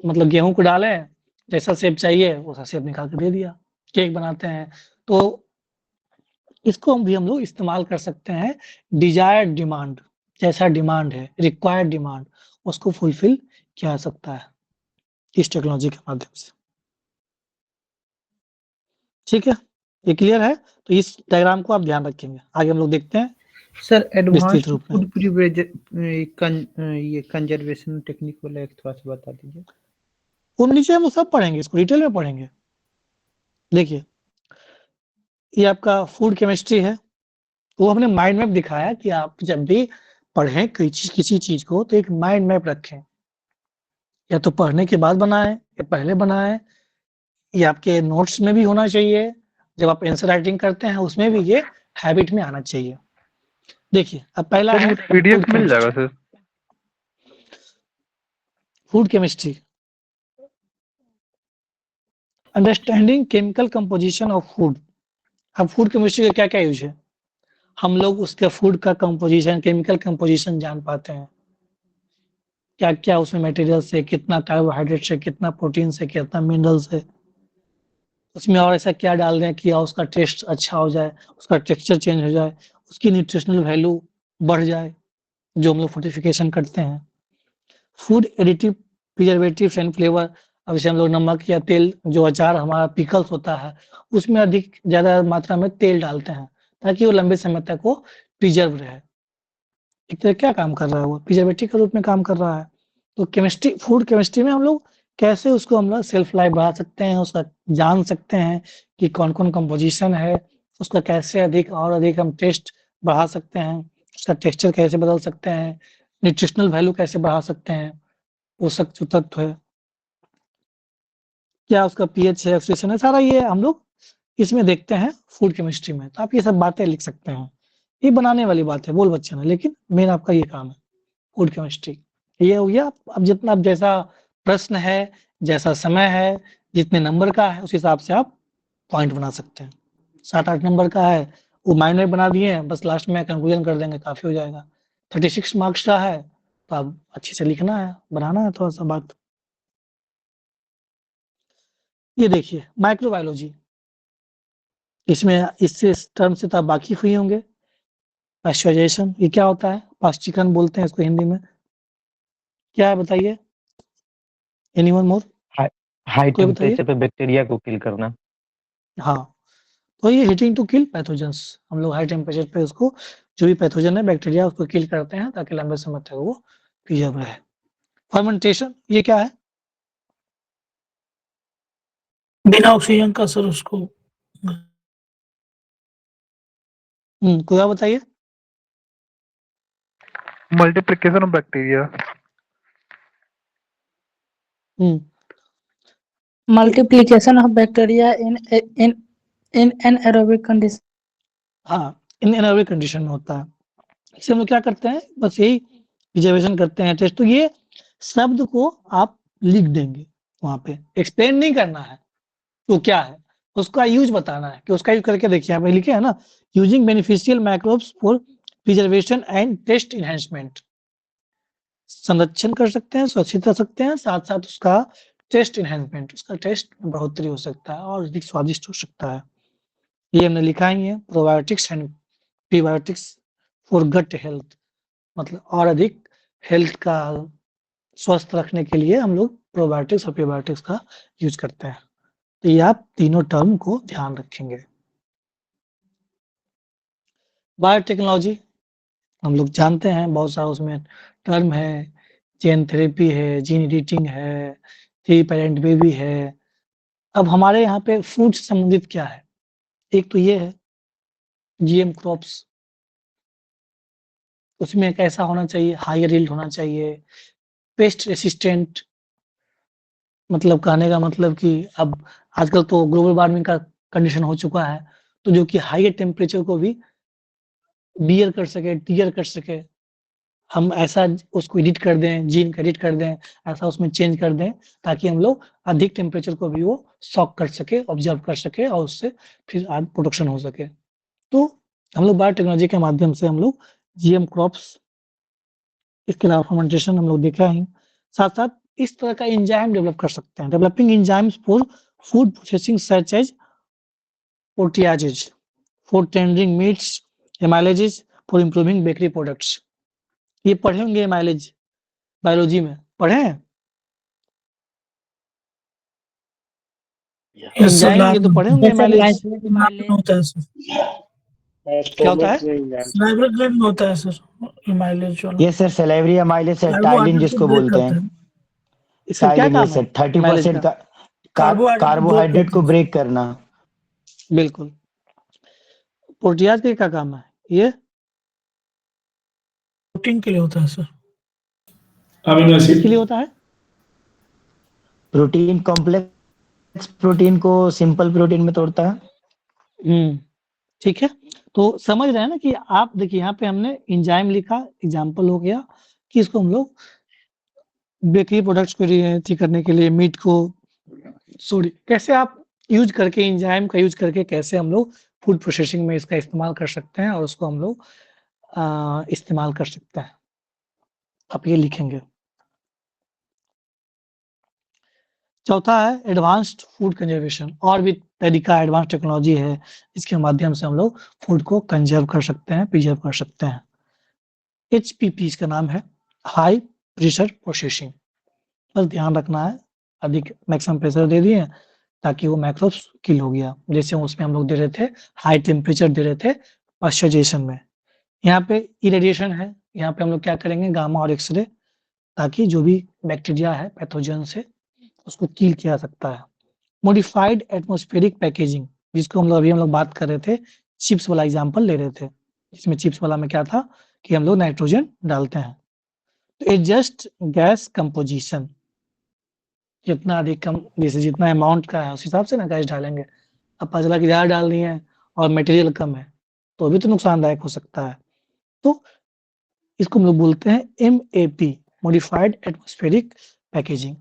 मतलब गेहूं को डालें, जैसा शेप चाहिए वैसा शेप निकाल के दे दिया, केक बनाते हैं। तो इसको हम लोग इस्तेमाल कर सकते हैं, डिजायर्ड डिमांड, जैसा डिमांड है, रिक्वायर्ड डिमांड, उसको फुलफिल किया जा सकता है इस टेक्नोलॉजी के माध्यम से। ठीक है, ये क्लियर है। तो इस डायग्राम को आप ध्यान रखेंगे, आगे हम लोग देखते हैं सर एडवांस विस्तृत रूप में। फूड प्रिवरेज ये कंजर्वेशन टेक्निक वाला एक थोड़ा सा बता दीजिए। वो नीचे हम सब पढ़ेंगे, इसको डिटेल में पढ़ेंगे। देखिए, ये आपका फूड केमिस्ट्री है। वो हमने माइंड मैप दिखाया कि आप जब भी पढ़ें किसी चीज को तो एक माइंड मैप रखें, या तो पढ़ने के बाद बनाएं या पहले बनाएं, ये आपके नोट्स में भी होना चाहिए, जब आप आंसर राइटिंग करते हैं उसमें भी ये हैबिट में आना चाहिए। देखिए अब पहला सर है ये पीडीएफ मिल जाएगा sir? Food chemistry, understanding chemical composition of food. अब फूड केमिस्ट्री का क्या क्या यूज है, हम लोग उसके फूड का कंपोजिशन, केमिकल कंपोजिशन जान पाते हैं, क्या क्या उसमें मटेरियल से, कितना कार्बोहाइड्रेट से, कितना प्रोटीन से, कितना मिनरल से, उसमें और ऐसा क्या डाल दें कि उसका टेस्ट अच्छा हो जाए, उसका टेक्सचर चेंज हो जाए, उसकी न्यूट्रिशनल वैल्यू बढ़ जाए, जो हम लोग फोर्टिफिकेशन करते हैं। Food additive, preservative and flavour. अब जैसे हम लोग नमक या तेल, जो अचार हमारा पिकल्स होता है उसमें अधिक ज्यादा मात्रा में तेल डालते हैं ताकि वो लंबे समय तक वो प्रिजर्व रहे। एक तरह क्या काम कर रहा है, वो प्रिजर्वेटिव के रूप में काम कर रहा है। तो केमिस्ट्री, फूड केमिस्ट्री में हम लोग कैसे उसको हम लोग सेल्फ लाइफ बढ़ा सकते हैं, उसका जान सकते हैं कि कौन कौन कंपोजिशन है, उसका कैसे अधिक और अधिक हम टेस्ट बढ़ा सकते हैं, उसका टेक्सचर कैसे बदल सकते हैं, न्यूट्रिशनल वैल्यू कैसे बढ़ा सकते हैं, पोषक जो तत्व है, क्या उसका पीएच है, ऑक्सीडेशन है, सारा ये हम लोग इसमें देखते हैं फूड केमिस्ट्री में। तो आप ये सब बातें लिख सकते हैं, ये बनाने वाली बात है, बोल बच्चे ने, लेकिन मेन आपका ये काम है फूड केमिस्ट्री। ये हो गया। अब जितना, अब जैसा प्रश्न है, जैसा समय है, जितने नंबर का है उस हिसाब से आप पॉइंट बना सकते हैं। 7-8 नंबर का है वो माइंड में बना दिए हैं, बस लास्ट में कंक्लूजन कर देंगे, काफी हो जाएगा। 36 मार्क्स का है तो आप अच्छे से लिखना है, बनाना है थोड़ा सा बात। ये देखिए माइक्रोबायोलॉजी, इसमें इससे टर्म से तो आप वाकिफ हुए होंगे। पाश्चराइजेशन, ये क्या होता है, पाश्चीकरण बोलते हैं इसको हिंदी में, क्या है बताइए, एनीवन मोर? हाई कोई बताइए। टेम्परेचर पे बैक्टीरिया को किल करना। हाँ, तो ये हीटिंग टू किल पैथोजेंस, हम लोग हाई टेम्परेचर पे उसको, जो भी पैथोजन है बैक्टीरिया, उसको किल करते हैं ताकि लंबे समय तक वो प्रिजर्व रहे। फर्मेंटेशन, ये क्या है? बिना ऑक्सीजन का सर उसको। कोई और बताइए। Multiplication of bacteria. Multiplication of bacteria in anaerobic condition. हाँ, इन एनारोबिक कंडीशन में होता है। इसे हम लोग क्या करते हैं, बस यही प्रिजर्वेशन करते हैं, टेस्ट। तो ये शब्द को आप लिख देंगे, वहां पे एक्सप्लेन नहीं करना है तो क्या है, उसका यूज बताना है कि उसका यूज करके देखिए, आप लिखे है ना, using beneficial microbes for preservation and taste enhancement. संरक्षण कर सकते हैं, सुरक्षित कर सकते हैं, साथ साथ उसका टेस्ट इनहेंसमेंट, उसका टेस्ट में बढ़ोतरी हो सकता है और अधिक स्वादिष्ट हो सकता है। ये हमने लिखा ही है, probiotics and prebiotics for gut health, मतलब और अधिक हेल्थ का स्वस्थ रखने के लिए हम लोग प्रोबायोटिक्स और प्रीबायोटिक्स का यूज करते हैं। तो ये आप तीनों टर्म को ध्यान रखेंगे। बायोटेक्नोलॉजी हम लोग जानते हैं, बहुत सारा उसमें टर्म है, जेन थेरेपी है, जीन एडिटिंग है, 3 पेरेंट बेबी है। अब हमारे यहाँ पे फूड से संबंधित क्या है, एक तो ये है जीएम क्रॉप्स, उसमें कैसा होना चाहिए, हायर यील्ड होना चाहिए, पेस्ट रेसिस्टेंट, मतलब कहने का मतलब कि अब आजकल तो ग्लोबल वार्मिंग का कंडीशन हो चुका है, तो जो कि हायर टेम्परेचर को भी बियर कर सके, टियर कर सके, हम ऐसा उसको एडिट कर दें, जीन को एडिट कर दें, ऐसा उसमें चेंज कर दें ताकि हम लोग अधिक टेम्परेचर को भी वो सॉक कर सके, ऑब्जर्व कर सके और उससे फिर आगे प्रोडक्शन हो सके। तो हम लोग बायोटेक्नोलॉजी के माध्यम से हम लोग जीएम क्रॉप्स, इसके अलावा फर्मेंटेशन हम लोग देखा ही, साथ साथ इस तरह का एंजाइम डेवलप कर सकते हैं, developing enzymes for food processing such as proteases for tendering meats, amylases for improving bakery products. ये पढ़े होंगे एमाइलेज, बायोलॉजी में पढ़े हैं एंजाइम, ये तो पढ़े होंगे एमाइलेज। होता है सर, क्या होता है? सलाइवरी ग्लैंड होता है सर माइलेज वाला। ये sir salivary amylase sir, ptyalin जिसको बोलते हैं। इसका क्या टाइलिन, ये काम सर है? 30% का कार्बोहाइड्रेट को ब्रेक करना। बिल्कुल। प्रोटियाज के क्या काम है ये? प्रोटीन के लिए होता है सर। किसके लिए होता है? प्रोटीन कॉम्प्लेक्स प्रोटीन को सिंपल प्रोटीन में तोड़ता है। ठीक है, तो समझ रहे हैं ना कि आप देखिए यहाँ पे हमने एंजाइम लिखा, एग्जाम्पल हो गया कि इसको हम लोग बेकरी प्रोडक्ट्स को अथी करने के लिए मीट को सॉरी कैसे आप यूज करके एंजाइम का यूज करके कैसे हम लोग फूड प्रोसेसिंग में इसका इस्तेमाल कर सकते हैं और उसको हम लोग इस्तेमाल कर सकते हैं। आप ये लिखेंगे। चौथा है एडवांस्ड फूड कंजर्वेशन। और भी तरीका एडवांस टेक्नोलॉजी है इसके माध्यम से हम लोग फूड को कंजर्व कर सकते हैं, प्रिजर्व कर सकते हैं। HPP इसका नाम है, हाई प्रेशर प्रोसेसिंग। बस ध्यान रखना है, अधिक मैक्सिमम प्रेशर दे दिए ताकि वो मैक्रो किल हो गया। जैसे उसमें हम लोग दे रहे थे हाई टेम्परेचर दे रहे थे पाश्चराइजेशन में। यहाँ पे इरेडिएशन है, यहाँ पे हम लोग क्या करेंगे गामा और एक्सरे, ताकि जो भी बैक्टीरिया है पैथोजन से उसको किल किया सकता है। मॉडिफाइड एटमॉस्फेरिक पैकेजिंग, जिसको हम लोग बात कर रहे थे, चिप्स वाला एग्जांपल ले रहे थे। इसमें चिप्स वाला में क्या था कि हम लोग नाइट्रोजन डालते हैं। तो एडजस्ट गैस कंपोजिशन, जितना अधिक कम जैसे जितना अमाउंट का है उस हिसाब से ना गैस डालेंगे। अब पता चला कि ज़्यादा डालनी है और मटेरियल कम है तो भी तो नुकसानदायक हो सकता है। तो इसको हम लोग बोलते हैं MAP, मॉडिफाइड एटमॉस्फेरिक पैकेजिंग।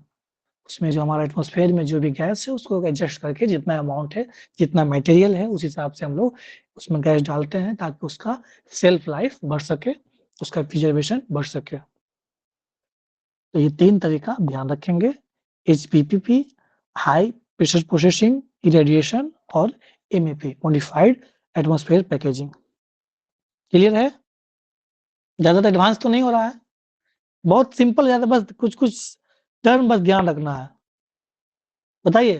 उसमें जो हमारा एटमॉस्फेयर में जो भी गैस है उसको एडजस्ट करके जितना अमाउंट है, जितना मटेरियल है, उस हिसाब से हम लोग उसमें गैस डालते हैं ताकि उसका सेल्फ लाइफ बढ़ सके, उसका प्रिजर्वेशन बढ़ सके। तो ये 3 तरीका ध्यान रखेंगे, HPPP, high pressure processing, irradiation और MAP, modified atmosphere packaging. Clear है? ज़्यादा एडवांस तो नहीं हो रहा है, बहुत सिंपल, ज़्यादा बस कुछ टर्म बस ध्यान रखना है। बताइए,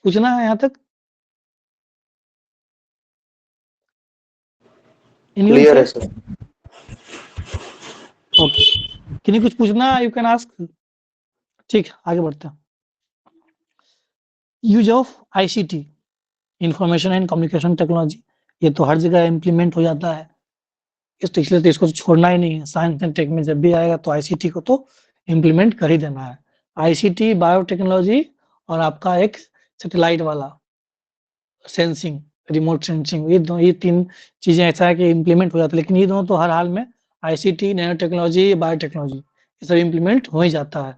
पूछना है यहाँ तक? क्लियर है सर। ओके, किन्हीं कुछ पूछना है? You can ask. ठीक, आगे बढ़ते हैं। Use of ICT, information and communication technology, ये तो हर जगह इम्प्लीमेंट हो जाता है, इसलिए तो इसको छोड़ना ही नहीं है। साइंस एंड टेक में जब भी आएगा तो ICT को तो इम्प्लीमेंट कर ही देना है। ICT, बायोटेक्नोलॉजी और आपका एक सैटेलाइट वाला सेंसिंग, रिमोट सेंसिंग, ये 3 चीजें ऐसा है कि इम्प्लीमेंट हो जाता है। लेकिन ये दोनों तो हर हाल में ICT, नैनो टेक्नोलॉजी, बायोटेक्नोलॉजी ये सब इम्प्लीमेंट हो ही जाता है,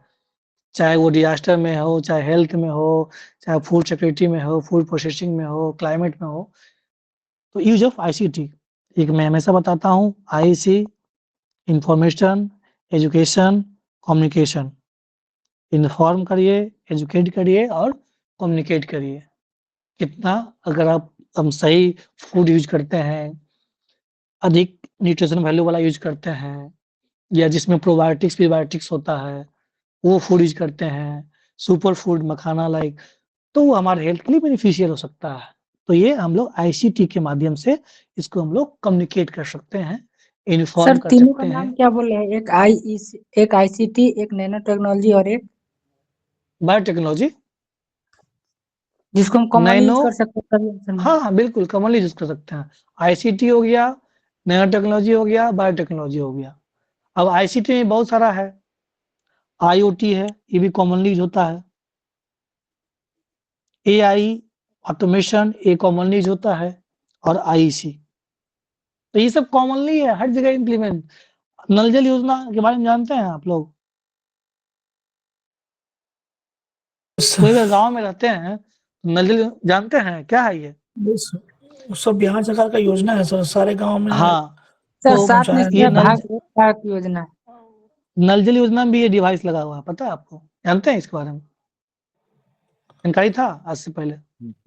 चाहे वो डिजास्टर में हो, चाहे हेल्थ में हो, चाहे फूड सिक्योरिटी में हो, फूड प्रोसेसिंग में हो, क्लाइमेट में हो। तो यूज ऑफ ICT, एक मैं हमेशा बताता हूँ, IC information, education, communication. Inform करिए, एजुकेट करिए और कम्युनिकेट करिए। कितना अगर हम सही फूड यूज करते हैं, अधिक न्यूट्रिशन वैल्यू वाला यूज करते हैं, या जिसमें प्रोबायोटिक्स प्रीबायोटिक्स होता है वो फूड यूज करते हैं, सुपर फूड मखाना लाइक, तो वो हमारे हेल्थ के लिए बेनिफिशियल हो सकता है। तो ये हम लोग ICT के माध्यम से इसको हम लोग कम्युनिकेट कर सकते हैं, इन्फॉर्म सर कर तीनों का सकते नाम हैं। क्या बोले हैं? एक ICT, एक नैनो टेक्नोलॉजी और एक बायोटेक्नोलॉजी, जिसको हम कॉमनली यूज नैनो, कर सकते हैं सभी ऑप्शन में। हाँ बिल्कुल कॉमनली यूज कर सकते हैं। ICT हो गया, नैनो टेक्नोलॉजी हो गया, बायोटेक्नोलॉजी हो गया। अब ICT में बहुत सारा है, IoT है, ये भी कॉमनली यूज होता है। AI ऑटोमेशन, ये कॉमनली यूज होता है, और IEC, तो ये सब कॉमनली है हर जगह इम्प्लीमेंट। नल जल योजना के बारे में जानते हैं आप लोग? कोई अगर गाँव में रहते हैं, नल जल जानते हैं क्या है ये? सब बिहार सरकार का योजना है सर, सारे गांव में हाँ, सर तो 7 ये निश्चय नल भाग एक योजना है। नल जल योजना में भी ये डिवाइस लगा हुआ है, पता है आपको? जानते हैं इसके बारे में? जानकारी था आज से पहले?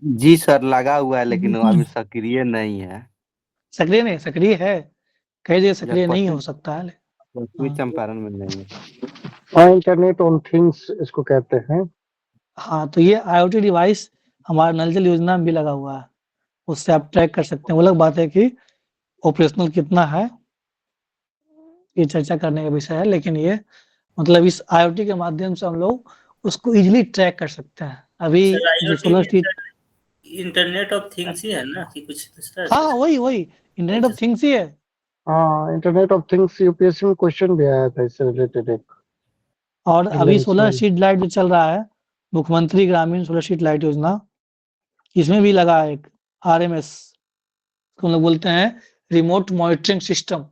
जी सर, लगा हुआ है लेकिन वो अभी सक्रिय नहीं है। सक्रिय नहीं, सक्रिय है, कई जगह सक्रिय नहीं हो पश्चिम सकता है। पश्चिमी चंपारण में नहीं है। हाँ, इंटरनेट ऑन थिंग्स इसको कहते हैं। हाँ, तो ये IoT डिवाइस हमारा नल जल योजना में भी लगा हुआ है, उससे आप ट्रैक कर सकते हैं। वो अलग बात है कि ऑपरेशनल कितना है, ये चर्चा करने का विषय है, लेकिन ये मतलब इस IoT के माध्यम से हम लोग उसको इजीली ट्रैक कर सकते हैं। अभी सर जो solar street internet of things ही है ना कि कुछ दूसरा? हाँ वही इंटरनेट ऑफ थिंग्स ही है। हाँ, इंटरनेट ऑफ थिंग्स यूपीएससी में क्वेश्चन भी आया था इससे रिलेटेड एक। और अभी सोलर स्ट्रीट लाइट जो चल रहा है, मुख्यमंत्री ग्रामीण सोलर स्ट्रीट लाइट योजना, इसमें भी लगा एक RMS, हम लोग बोलते हैं रिमोट मॉनिटरिंग सिस्टम।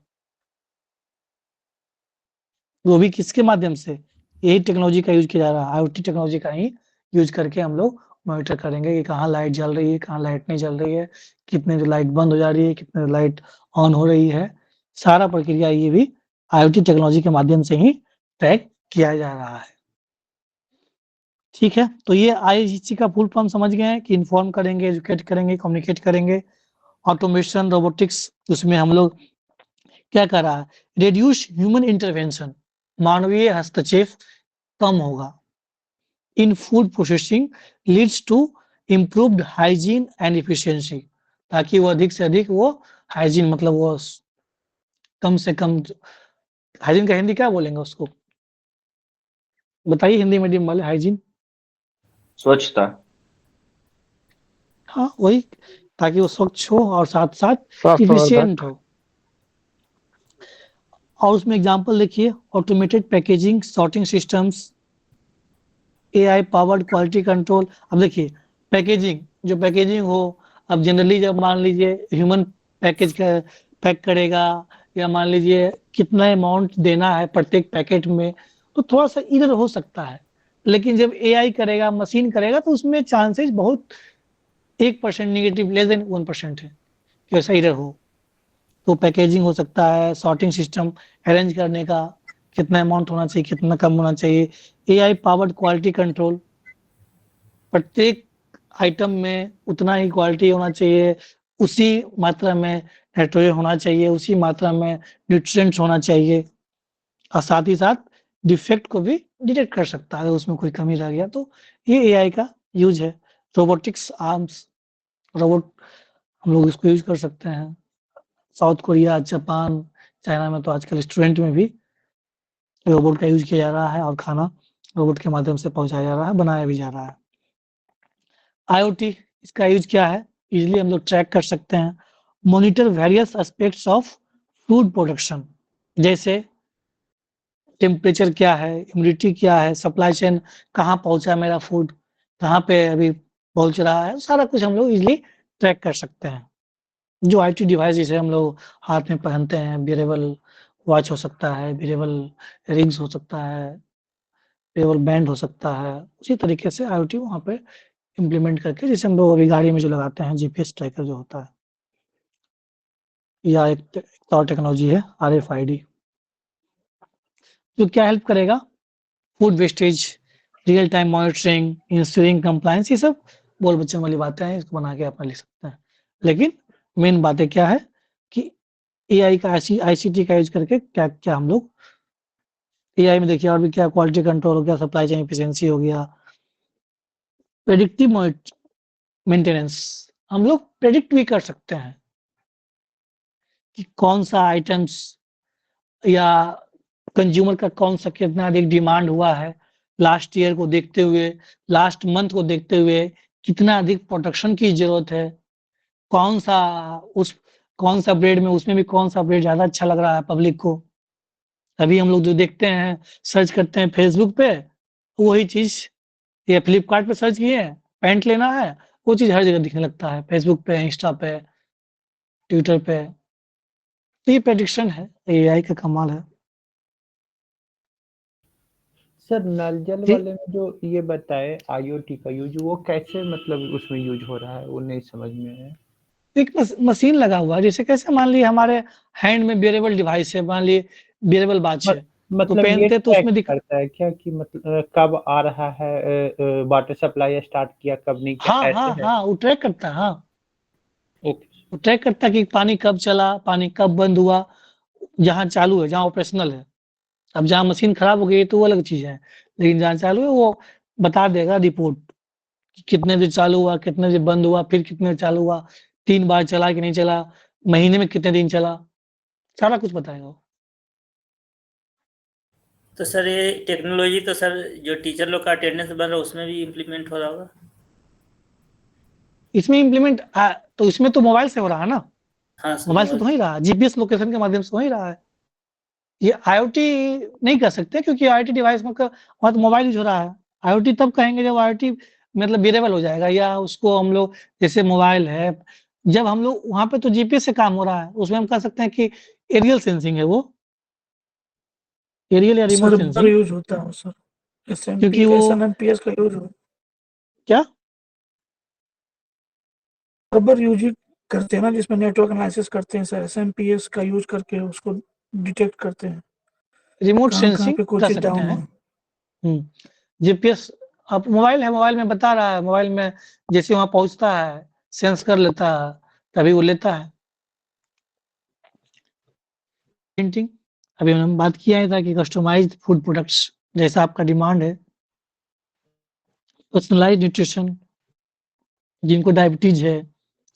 वो भी किसके माध्यम से? यही टेक्नोलॉजी का यूज किया जा रहा है, IoT टेक्नोलॉजी का ही यूज करके हम लोग मॉनिटर करेंगे कि कहाँ लाइट जल रही है, कहाँ लाइट नहीं जल रही है, कितने लाइट बंद हो जा रही है, कितने लाइट ऑन हो रही है। सारा प्रक्रिया ये भी IoT टेक्नोलॉजी के माध्यम से ही ट्रैक किया जा रहा है। ठीक है, तो ये IIC का फुल फॉर्म समझ गए हैं कि इन्फॉर्म करेंगे, एजुकेट करेंगे, कम्युनिकेट करेंगे। ऑटोमेशन, रोबोटिक्स, उसमें हम लोग क्या कर रहा है, रिड्यूस ह्यूमन इंटरवेंशन, मानवीय हस्तक्षेप कम होगा। In food processing leads to improved hygiene and efficiency, ताकि वो अधिक से अधिक वो हाइजीन, मतलब वो कम से कम, हाइजीन का हिंदी क्या बोलेंगे उसको बताइए, हिंदी मीडियम वाले हाइजीन? स्वच्छता। हाँ वही, ताकि वो स्वच्छ हो और साथ साथ स्वास्थ्य इफिशियंट हो। और उसमें एग्जांपल देखिए, automated packaging, sorting systems, AI powered quality control. अब देखिए पैकेजिंग, जो पैकेजिंग हो, अब जनरली जब मान लीजिए ह्यूमन पैकेज का पैक करेगा, या मान लीजिए कितना अमाउंट देना है प्रत्येक पैकेट में, तो थोड़ा सा इधर हो सकता है। लेकिन जब AI करेगा, मशीन करेगा, तो उसमें चांसेस बहुत 1% नेगेटिव, लेस देन 1% है कि वैसा इधर हो। तो पैकेजिंग हो सकता है, सॉर्टिंग सिस्टम अरेंज करने का, कितना अमाउंट होना चाहिए, कितना कम होना चाहिए। AI पावर्ड क्वालिटी कंट्रोल, प्रत्येक आइटम में उतना ही क्वालिटी होना चाहिए, उसी मात्रा में नाइट्रोजन होना चाहिए, उसी मात्रा में न्यूट्रिएंट्स होना चाहिए, और साथ ही साथ डिफेक्ट को भी डिटेक्ट कर सकता है, उसमें कोई कमी रह गया तो। ये AI का यूज है। रोबोटिक्स आर्म्स, रोबोट हम लोग इसको यूज कर सकते हैं। साउथ कोरिया, जापान, चाइना में तो आजकल रेस्टोरेंट में भी रोबोट का यूज किया जा रहा है, और खाना रोबोट के माध्यम से पहुंचाया जा रहा है, बनाया भी जा रहा है। IoT, इसका यूज क्या है, इजिली हम लोग ट्रैक कर सकते हैं। Monitor various aspects of food production, जैसे टेम्परेचर क्या है, ह्यूमिडिटी क्या है, सप्लाई चेन कहाँ पहुंचा मेरा फूड, कहाँ पे अभी पहुंच रहा है, सारा कुछ हम लोग इजिली ट्रैक कर सकते हैं। जो IoT डिवाइस जिसे हम लोग हाथ में पहनते हैं, वेयरेबल वॉच हो सकता है, वेयरेबल रिंग्स हो सकता है, वेयरेबल बैंड हो सकता है, उसी तरीके से IoT वहाँ पे इम्प्लीमेंट करके, जैसे हम लोग अभी गाड़ी में जो लगाते हैं GPS ट्रैकर जो होता है, या एक और टेक्नोलॉजी है RFID, जो क्या हेल्प करेगा, food wastage, real time monitoring, ensuring compliance, ये सब बोल बच्चों वाली बातें हैं, इसको बना के आप लिख सकते हैं। लेकिन मेन बातें क्या है कि AI का ICT का यूज करके क्या क्या हम लोग AI में देखिए, और भी क्या, क्वालिटी कंट्रोल हो गया, सप्लाई चेन एफिशिएंसी हो गया, प्रेडिक्टिव मेंटेनेंस, हम लोग प्रेडिक्ट भी कर सकते हैं कि कौन सा आइटम्स या कंज्यूमर का कौन सा कितना अधिक डिमांड हुआ है, लास्ट ईयर को देखते हुए, लास्ट मंथ को देखते हुए कितना अधिक प्रोडक्शन की जरूरत है, कौन सा ब्रेड में, उसमें भी कौन सा ब्रेड ज्यादा अच्छा लग रहा है पब्लिक को। अभी हम लोग जो देखते हैं, सर्च करते हैं फेसबुक पे, वही चीज, या फ्लिपकार्ट पे सर्च किए पैंट लेना है, वो चीज हर जगह दिखने लगता है, फेसबुक पे, इंस्टा पे, ट्विटर पे। तो ये प्रेडिक्शन है, AI का कमाल है। सर नल जल जी, वाले में जो ये बताए IoT का यूज, वो कैसे मतलब उसमें यूज हो रहा है, वो नहीं समझ में है। एक मशीन लगा हुआ है, जैसे कैसे मान लीजिए हमारे हैंड में वेयरेबल डिवाइस है, मान लीजिए वेयरेबल वॉच है, तो मतलब ये पहनते हैं तो ट्रैक उसमें दिखा, करता है क्या कि मतलब कब आ रहा है, वाटर सप्लाई स्टार्ट किया कब नहीं किया, हाँ ऐसे हाँ है। हाँ, वो ट्रैक करता है। हाँ, ओके। वो ट्रैक करता है कि पानी कब चला, पानी कब बंद हुआ, जहाँ चालू है, जहाँ ऑपरेशनल है। अब जहाँ मशीन खराब हो गई है तो वो अलग चीज है, लेकिन जहाँ चालू है वो बता देगा रिपोर्ट, कितने देर चालू हुआ, कितने देर बंद हुआ, फिर कितने देर चालू हुआ, 3 बार चला कि नहीं चला, महीने में कितने दिन चला, सारा कुछ बताएगा वो। तो सर ये टेक्नोलॉजी तो सर जो टीचर लोग का अटेंडेंस बन रहा है उसमें भी इम्प्लीमेंट हो रहा होगा? इसमें इम्प्लीमेंट तो इसमें तो मोबाइल से हो रहा है ना, हाँ सर, मोबाइल से तो हो ही रहा है, जीपीएस लोकेशन के माध्यम से हो ही रहा है। ये आईओटी नहीं कर सकते क्योंकि आईओटी डिवाइस में वहाँ तो मोबाइल यूज हो रहा है। आईओटी तब कहेंगे जब आईओटी मतलब वेरिएबल हो जाएगा, या उसको हम लोग जैसे मोबाइल है, जब हम लोग वहाँ पे तो जीपीएस से काम हो रहा है, उसमें हम कह सकते हैं कि एरियल सेंसिंग है वो, एरियल या रिमोट सर्वर सेंसिंग, यूज होता है सर, क्योंकि वो एसएनएमपीएस का यूज हो, क्या सर्वर यूज करते हैं ना, जिसमें नेटवर्क एनालिसिस करते हैं सर, एसएनएमपीएस का यूज करके उसको डिटेक्ट करते हैं रिमोट कहाँ कहाँ सेंसिंग पे कोई कर चीज सकते डाउन हैं। हो। जीपीएस अब मोबाइल है, मोबाइल में बता रहा है, मोबाइल में जैसे वहाँ पहुँचता है, सेंस कर लेता है, तभी वो लेता है। प्रिंटिंग अभी हम बात किया ही था कि कस्टमाइज्ड फूड प्रोडक्ट्स, जैसा आपका डिमांड है, पर्सनलाइज्ड न्यूट्रिशन, जिनको डायबिटीज है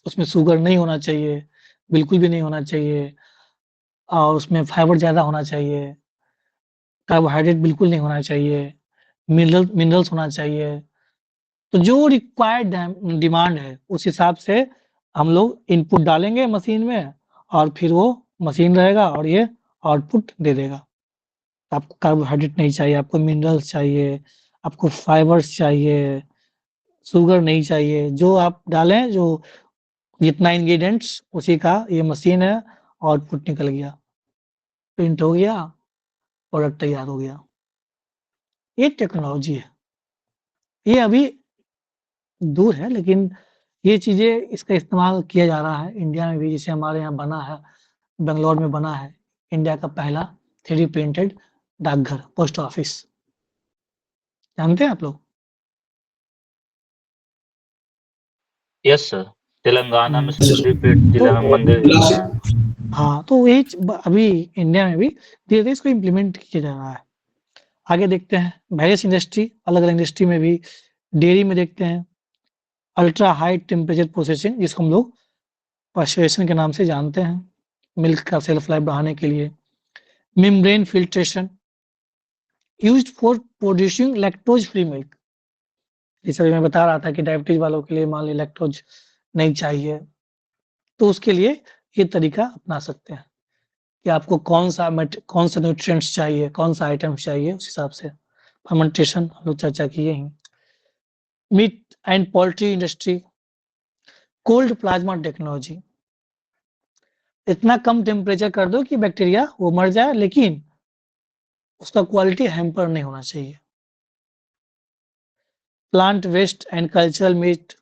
उसमें शुगर नहीं होना चाहिए, बिल्कुल भी नहीं होना चाहिए, और उसमें फाइबर ज़्यादा होना चाहिए, कार्बोहाइड्रेट बिल्कुल नहीं होना चाहिए, मिनरल्स होना चाहिए। तो जो रिक्वायर्ड डिमांड है उस हिसाब से हम लोग इनपुट डालेंगे मशीन में, और फिर वो मशीन रहेगा और ये आउटपुट दे देगा। आपको कार्बोहाइड्रेट नहीं चाहिए, आपको मिनरल्स चाहिए, आपको फाइबर्स चाहिए, शुगर नहीं चाहिए, जो आप डालें, जो जितना इंग्रेडिएंट्स उसी का ये मशीन है, आउटपुट निकल गया, प्रिंट हो गया, प्रोडक्ट तैयार हो गया। ये टेक्नोलॉजी है, ये अभी दूर है, लेकिन ये चीज़ें इसका इस्तेमाल किया जा रहा है इंडिया में भी। जैसे हमारे यहाँ बना है, बेंगलोर में बना है इंडिया का पहला 3D प्रिंटेड डाकघर, पोस्ट ऑफिस, जानते हैं आप लोग? यस सर, तेलंगाना में सिद्दीपेट जिला में मंदिर है। हाँ, तो यही अभी इंडिया में भी धीरे-धीरे इसको इम्प्लीमेंट किया जा रहा है। आगे देखते हैं वेरियस इंडस्ट्री, अलग-अलग इंडस्ट्री में भी, डेयरी में देखते हैं अल्ट्रा हाई टेम्परेचर प्रोसेसिंग, जिसको हम लोग पाश्चुराइजेशन के नाम से जानते हैं, मिल्क का शेल्फ लाइफ बढ़ाने के लिए। Membrane filtration used for producing lactose free milk, जैसे मैं बता रहा था कि डायबिटीज वालों के लिए मान लीजिए लैक्टोज नहीं चाहिए, तो उसके लिए ये तरीका अपना सकते हैं कि आपको कौन सा न्यूट्रिएंट्स चाहिए, कौन सा आइटम्स चाहिए, उस हिसाब से फर्मेंटेशन हम लोग चर्चा किए ही। Meat and poultry industry, cold plasma technology, इतना कम टेम्परेचर कर दो कि बैक्टीरिया वो मर जाए, लेकिन उसका क्वालिटी हैम्पर नहीं होना चाहिए। Plant waste and cultural meat,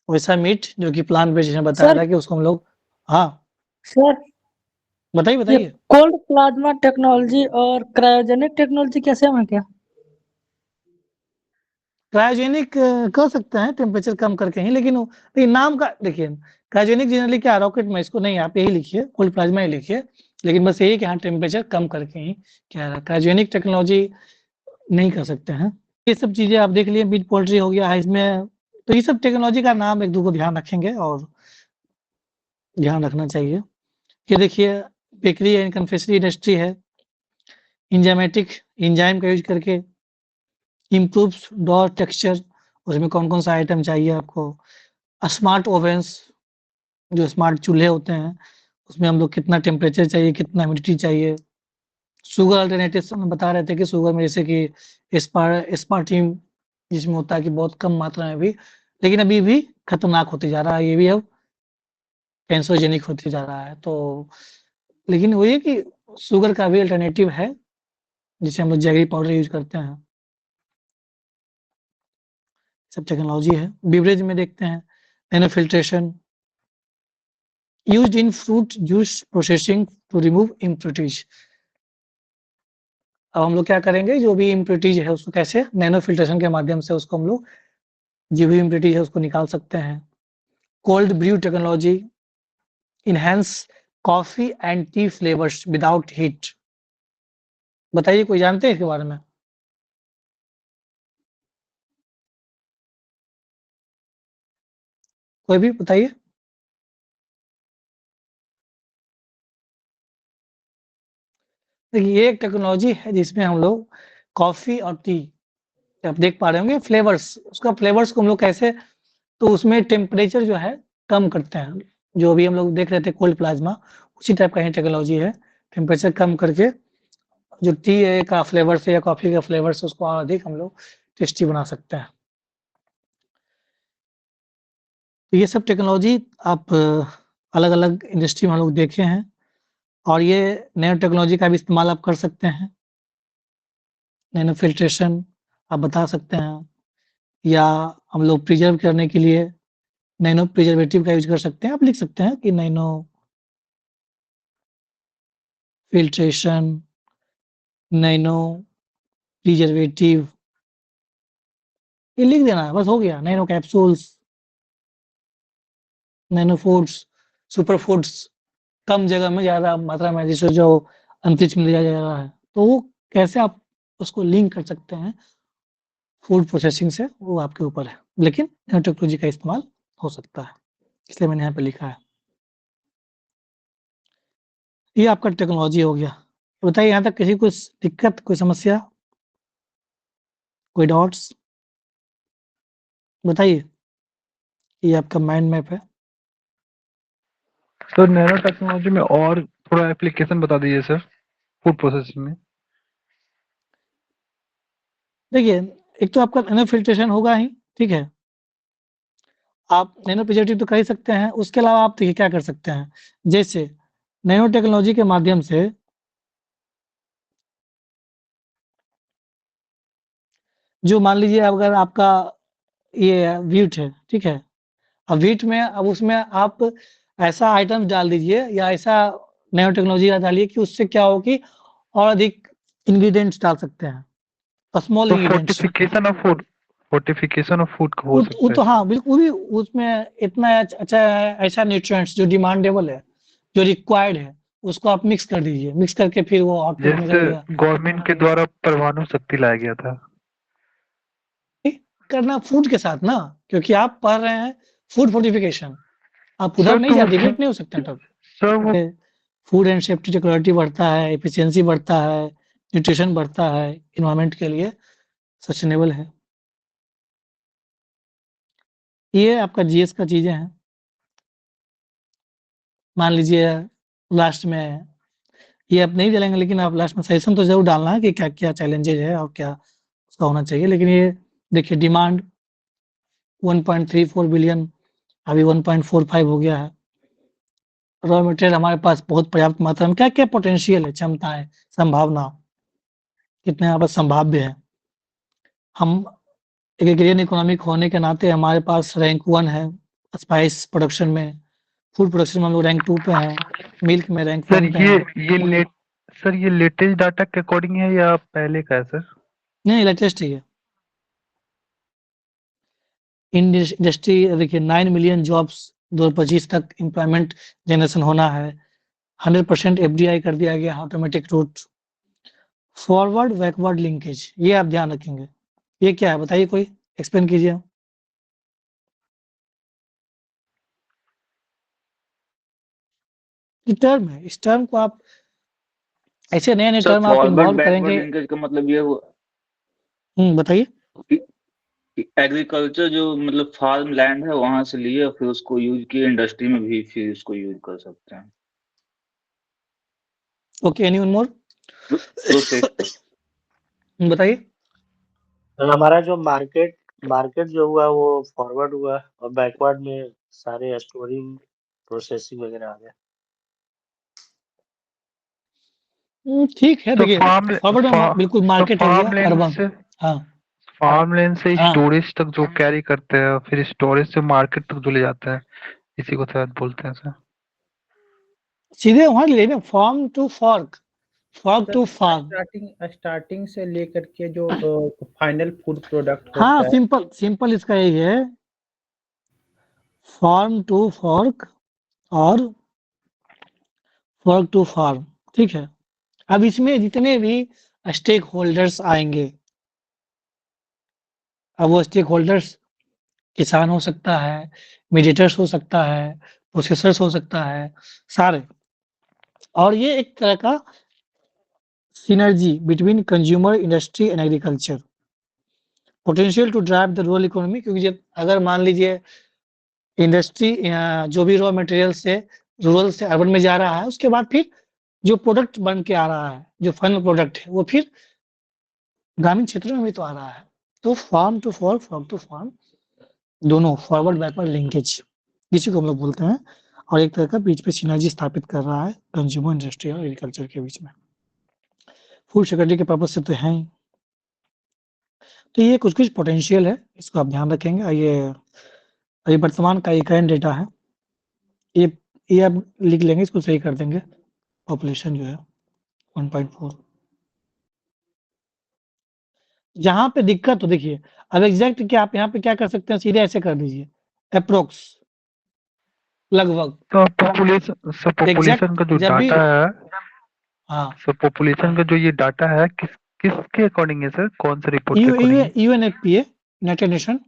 वैसा मीट जो कि प्लांट वेस्ट, ने बताया सर था कि उसको हम लोग, हाँ सर बताइए ये बताइए। कोल्ड प्लाज्मा टेक्नोलॉजी और क्रायोजेनिक टेक्नोलॉजी क्या सेम है क्या? क्रायोजेनिक कर सकते हैं टेम्परेचर कम करके ही, लेकिन नाम का देखिए, क्रायोजेनिक जनरली क्या, रॉकेट में इसको नहीं, आप यही लिखिए, कोल्ड प्लाज्मा ही लिखिए, लेकिन बस यही कि हाँ टेम्परेचर कम करके ही क्या है, क्रायोजेनिक टेक्नोलॉजी नहीं कर सकते हैं। ये सब चीज़ें आप देख लिए, मीट पोल्ट्री हो गया है इसमें, तो ये सब टेक्नोलॉजी का नाम एक दो को ध्यान रखेंगे और ध्यान रखना चाहिए। ये देखिए बेकरी एंड कन्फेक्शनरी इंडस्ट्री है, एंजाइमेटिक एंजाइम का यूज करके इम्प्रूव्स डो टेक्सचर, उसमें कौन-कौन सा आइटम चाहिए आपको। स्मार्ट ओवेन्स, जो स्मार्ट चूल्हे होते हैं, उसमें हम लोग कितना टेम्परेचर चाहिए, कितना ह्यूमिडिटी चाहिए। शुगर अल्टरनेटिव्स हम बता रहे थे कि शुगर में जैसे कि एस्पार्टिम, जिसमें होता है कि बहुत कम मात्रा में भी, लेकिन अभी भी खतरनाक होते जा रहा है, ये भी अब कैंसरजेनिक होते जा रहा है। तो लेकिन वही है कि शुगर का भी अल्टरनेटिव है, जिसे हम लोग जैगरी पाउडर यूज़ करते हैं। सब टेक्नोलॉजी है। बीवरेज में देखते हैं nano filtration used in fruit juice processing to remove impurities. अब हम लोग क्या करेंगे, जो भी इम्प्योरिटीज है उसको कैसे नैनो फिल्ट्रेशन के माध्यम से उसको हम लोग, जो भी इम्प्योरिटीज है उसको निकाल सकते हैं। Cold brew technology enhance coffee and T flavours without heat. बताइए कोई जानते हैं इसके बारे में? कोई भी बताइए। देखिए ये एक टेक्नोलॉजी है जिसमें हम लोग कॉफी और टी, आप देख पा रहे होंगे फ्लेवर्स, उसका फ्लेवर्स को हम लोग कैसे तो उसमें टेम्परेचर जो है कम करते हैं, जो अभी हम लोग देख रहे थे कोल्ड प्लाज्मा, उसी टाइप का ही टेक्नोलॉजी है। टेम्परेचर कम करके जो टी का फ्लेवर से या कॉफी का फ्लेवर से उसको और अधिक हम लोग टेस्टी बना सकते हैं। तो ये सब टेक्नोलॉजी आप अलग-अलग इंडस्ट्री में हम लोग देखे हैं और ये नैनो टेक्नोलॉजी का भी इस्तेमाल आप कर सकते हैं। नैनो फ़िल्ट्रेशन आप बता सकते हैं या हम लोग प्रिज़र्व करने के लिए नैनो प्रिजर्वेटिव का यूज़ कर सकते हैं। आप लिख सकते हैं कि नैनो फ़िल्ट्रेशन, नैनो प्रिजर्वेटिव, ये लिख देना है, बस हो गया। Nano capsules, nano foods, super foods, कम जगह में ज़्यादा मात्रा में जैसे जो अंतरिक्ष में ले जाया जा रहा है, तो वो कैसे आप उसको लिंक कर सकते हैं फूड प्रोसेसिंग से, वो आपके ऊपर है। लेकिन नैनो टेक्नोलॉजी का इस्तेमाल हो सकता है, इसलिए मैंने यहाँ पे लिखा है। ये आपका टेक्नोलॉजी हो गया। बताइए यहाँ तक किसी को दिक्कत, कोई समस्या, कोई डाउट्स? बताइए। ये आपका माइंड मैप है। सर नैनो टेक्नोलॉजी में और थोड़ा एप्लीकेशन बता दीजिए सर, फूड प्रोसेसिंग में। देखिए, एक तो आपका नैनो फ़िल्ट्रेशन होगा ही, ठीक है? आप नैनो प्रिजर्वेटिव तो कर ही सकते हैं, उसके अलावा आप देखिए क्या कर सकते हैं, जैसे नैनो टेक्नोलॉजी के माध्यम से जो मान लीजिए अगर आपका ये व्हीट है, ठीक है? अब व्हीट में अब उसमें आप ऐसा आइटम डाल दीजिए या ऐसा नैनो टेक्नोलॉजी का डालिए कि उससे क्या हो कि और अधिक इंग्रीडिएंट्स डाल सकते हैं, स्मॉल तो इंग्रीडिएंट्स। फोर्टिफिकेशन ऑफ फूड हो वो सकता तो है। हाँ, बिल्कुल भी उसमें इतना अच्छा ऐसा न्यूट्रिएंट्स जो डिमांडेबल है, जो रिक्वायर्ड है, उसको आप मिक्स कर दीजिए। मिक्स करके फिर वो आउटपुट जैसे निकलेगा। गवर्नमेंट के द्वारा परमाणु शक्ति लाया गया था। करना फूड के साथ ना, क्योंकि आप पढ़ रहे हैं फूड फोर्टिफिकेशन, आप उधर सर नहीं तो जा, वो डिबेट नहीं हो सकता तब। सर वो फूड एंड सेफ्टी सिक्योरिटी बढ़ता है, एफिशिएंसी बढ़ता है, न्यूट्रिशन बढ़ता है, एनवायरनमेंट के लिए सस्टेनेबल है। ये आपका जीएस का चीज़ें हैं। मान लीजिए लास्ट में ये आप नहीं डालेंगे, लेकिन आप लास्ट में सजेशन तो ज़रूर डालना है कि क्या-क्या चैलेंजेज़ है और क्या उसका होना चाहिए। लेकिन ये देखिए डिमांड 1.34 बिलियन, अभी 1.45 हो गया है। रॉ मटेरियल हमारे पास बहुत पर्याप्त मात्रा में, क्या-क्या पोटेंशियल है, क्षमता है, संभावना, कितने हमारे पास संभाव्य है। हम एक एग्रेरियन इकोनॉमिक होने के नाते हमारे पास रैंक 1 है स्पाइस प्रोडक्शन में, फूड प्रोडक्शन में हम लोग रैंक 2 पे हैं, मिल्क में रैंक 1 पे हैं। ये लेटेस्ट डाटा के अकॉर्डिंग है या पहले का है सर? नहीं, लेटेस्ट ही है। इंडस्ट्री देखिए 9 मिलियन जॉब्स 2025 तक एम्प्लॉयमेंट जनरेशन होना है। 100% एफडीआई कर दिया गया automatic route. Forward backward linkage, ये आप ध्यान रखेंगे। ये क्या है बताइए, कोई एक्सप्लेन कीजिए। ये टर्म है, इस टर्म को आप ऐसे नए-नए सर टर्म आप फॉरवर्ड इन्वॉल्व बैकवर्ड करेंगे। लिंकेज का मतलब ये हुआ बताइए। कि एग्रीकल्चर जो मतलब फार्म लैंड है वहां से लिए और फिर उसको यूज किए इंडस्ट्री में भी फिर इसको यूज कर सकते हैं। ओके, एनीवन मोर? प्रोसेस बताइए। हमारा जो मार्केट मार्केट जो हुआ वो फॉरवर्ड हुआ और बैकवर्ड में सारे स्टोरिंग प्रोसेसिंग वगैरह आ गया। ठीक है। तो देखिए फॉरवर्ड में बिल्कुल मार्केट हो गया, अर्बन। हाँ, फार्म लैंड से हाँ। स्टोरेज तक जो कैरी करते हैं, फिर स्टोरेज से मार्केट तक जो ले जाते हैं, इसी को शायद बोलते हैं सर। सीधे वहाँ ले ना, farm to fork, fork to farm. Starting से लेकर के जो फाइनल फूड प्रोडक्ट हाँ, होता है। सिंपल इसका यही है, फार्म टू फॉर्क और फॉर्क टू फार्म, ठीक है। अब इसमें जितने भी स्टेक होल्डर्स आएंगे, अब वो स्टेक होल्डर्स किसान हो सकता है, मीडिएटर्स हो सकता है, प्रोसेसर्स हो सकता है, सारे। और ये एक तरह का synergy between consumer, industry and agriculture, potential to drive the rural economy. क्योंकि जब अगर मान लीजिए इंडस्ट्री जो भी रॉ मटेरियल से रूरल से अर्बन में जा रहा है, उसके बाद फिर जो प्रोडक्ट बन के आ रहा है, जो फाइनल प्रोडक्ट है, वो फिर ग्रामीण क्षेत्रों में भी तो आ रहा है। तो farm to fall, farm to farm, दोनों फॉरवर्ड बैकवर्ड लिंकेज, इसी को हम लोग बोलते हैं, और एक तरह का बीच पे सिनर्जी स्थापित कर रहा है कंज्यूमर इंडस्ट्री और एग्रीकल्चर के बीच में। फूड सिक्योरिटी के पर्पज से तो है ही। तो ये कुछ पोटेंशियल है, इसको आप ध्यान रखेंगे। ये वर्तमान का करंट डेटा है, ये आप लिख लेंगे, इसको सही कर देंगे। पॉपुलेशन जो है 1.4। जहां पे दिक्कत हो, देखिए अब एग्जैक्ट क्या आप यहाँ पे क्या कर सकते हैं, सीधे ऐसे कर दीजिए, अप्रोक्स, लगभग। तो पॉपुलेशन का जो डाटा है, हाँ, सो पॉपुलेशन का जो ये डाटा है किसके अकॉर्डिंग है सर, कौन से रिपोर्ट के अकॉर्डिंग है? UNFPA, United Nation.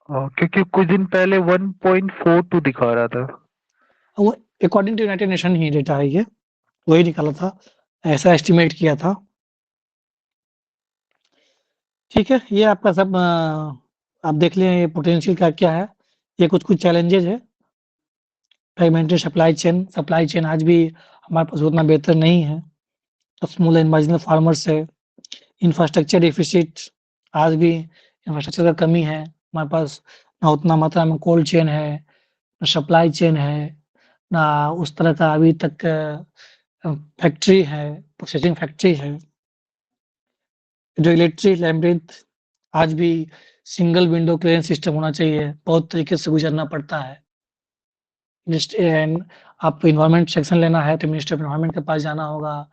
क्योंकि कुछ दिन पहले 1.42 दिखा रहा था। वो अकॉर्डिंग टू यूनाइटेड नेशन ही डेटा है, ये वही निकाला था, ऐसा एस्टिमेट किया था। ठीक है, ये आपका सब आप देख लें, ये पोटेंशियल का क्या है। ये कुछ चैलेंजेस है। फ्रेगमेंटेड सप्लाई चेन आज भी हमारे पास उतना बेहतर नहीं है। स्मॉल एंड मार्जिनल फार्मर्स है। इंफ्रास्ट्रक्चर डिफिसिट, आज भी इंफ्रास्ट्रक्चर का कमी है हमारे पास, ना उतना मात्रा में कोल्ड चेन है, ना सप्लाई चेन है, ना उस तरह का अभी तक फैक्ट्री है, प्रोसेसिंग फैक्ट्री है। रेगुलेटरी लैम्ब्रिथ, आज भी सिंगल विंडो क्लियरेंस सिस्टम होना चाहिए, बहुत तरीके से गुजरना पड़ता है। आपको इन्वायरमेंट सेक्शन लेना है तो मिनिस्ट्री ऑफ इन्वायरमेंट के पास जाना होगा,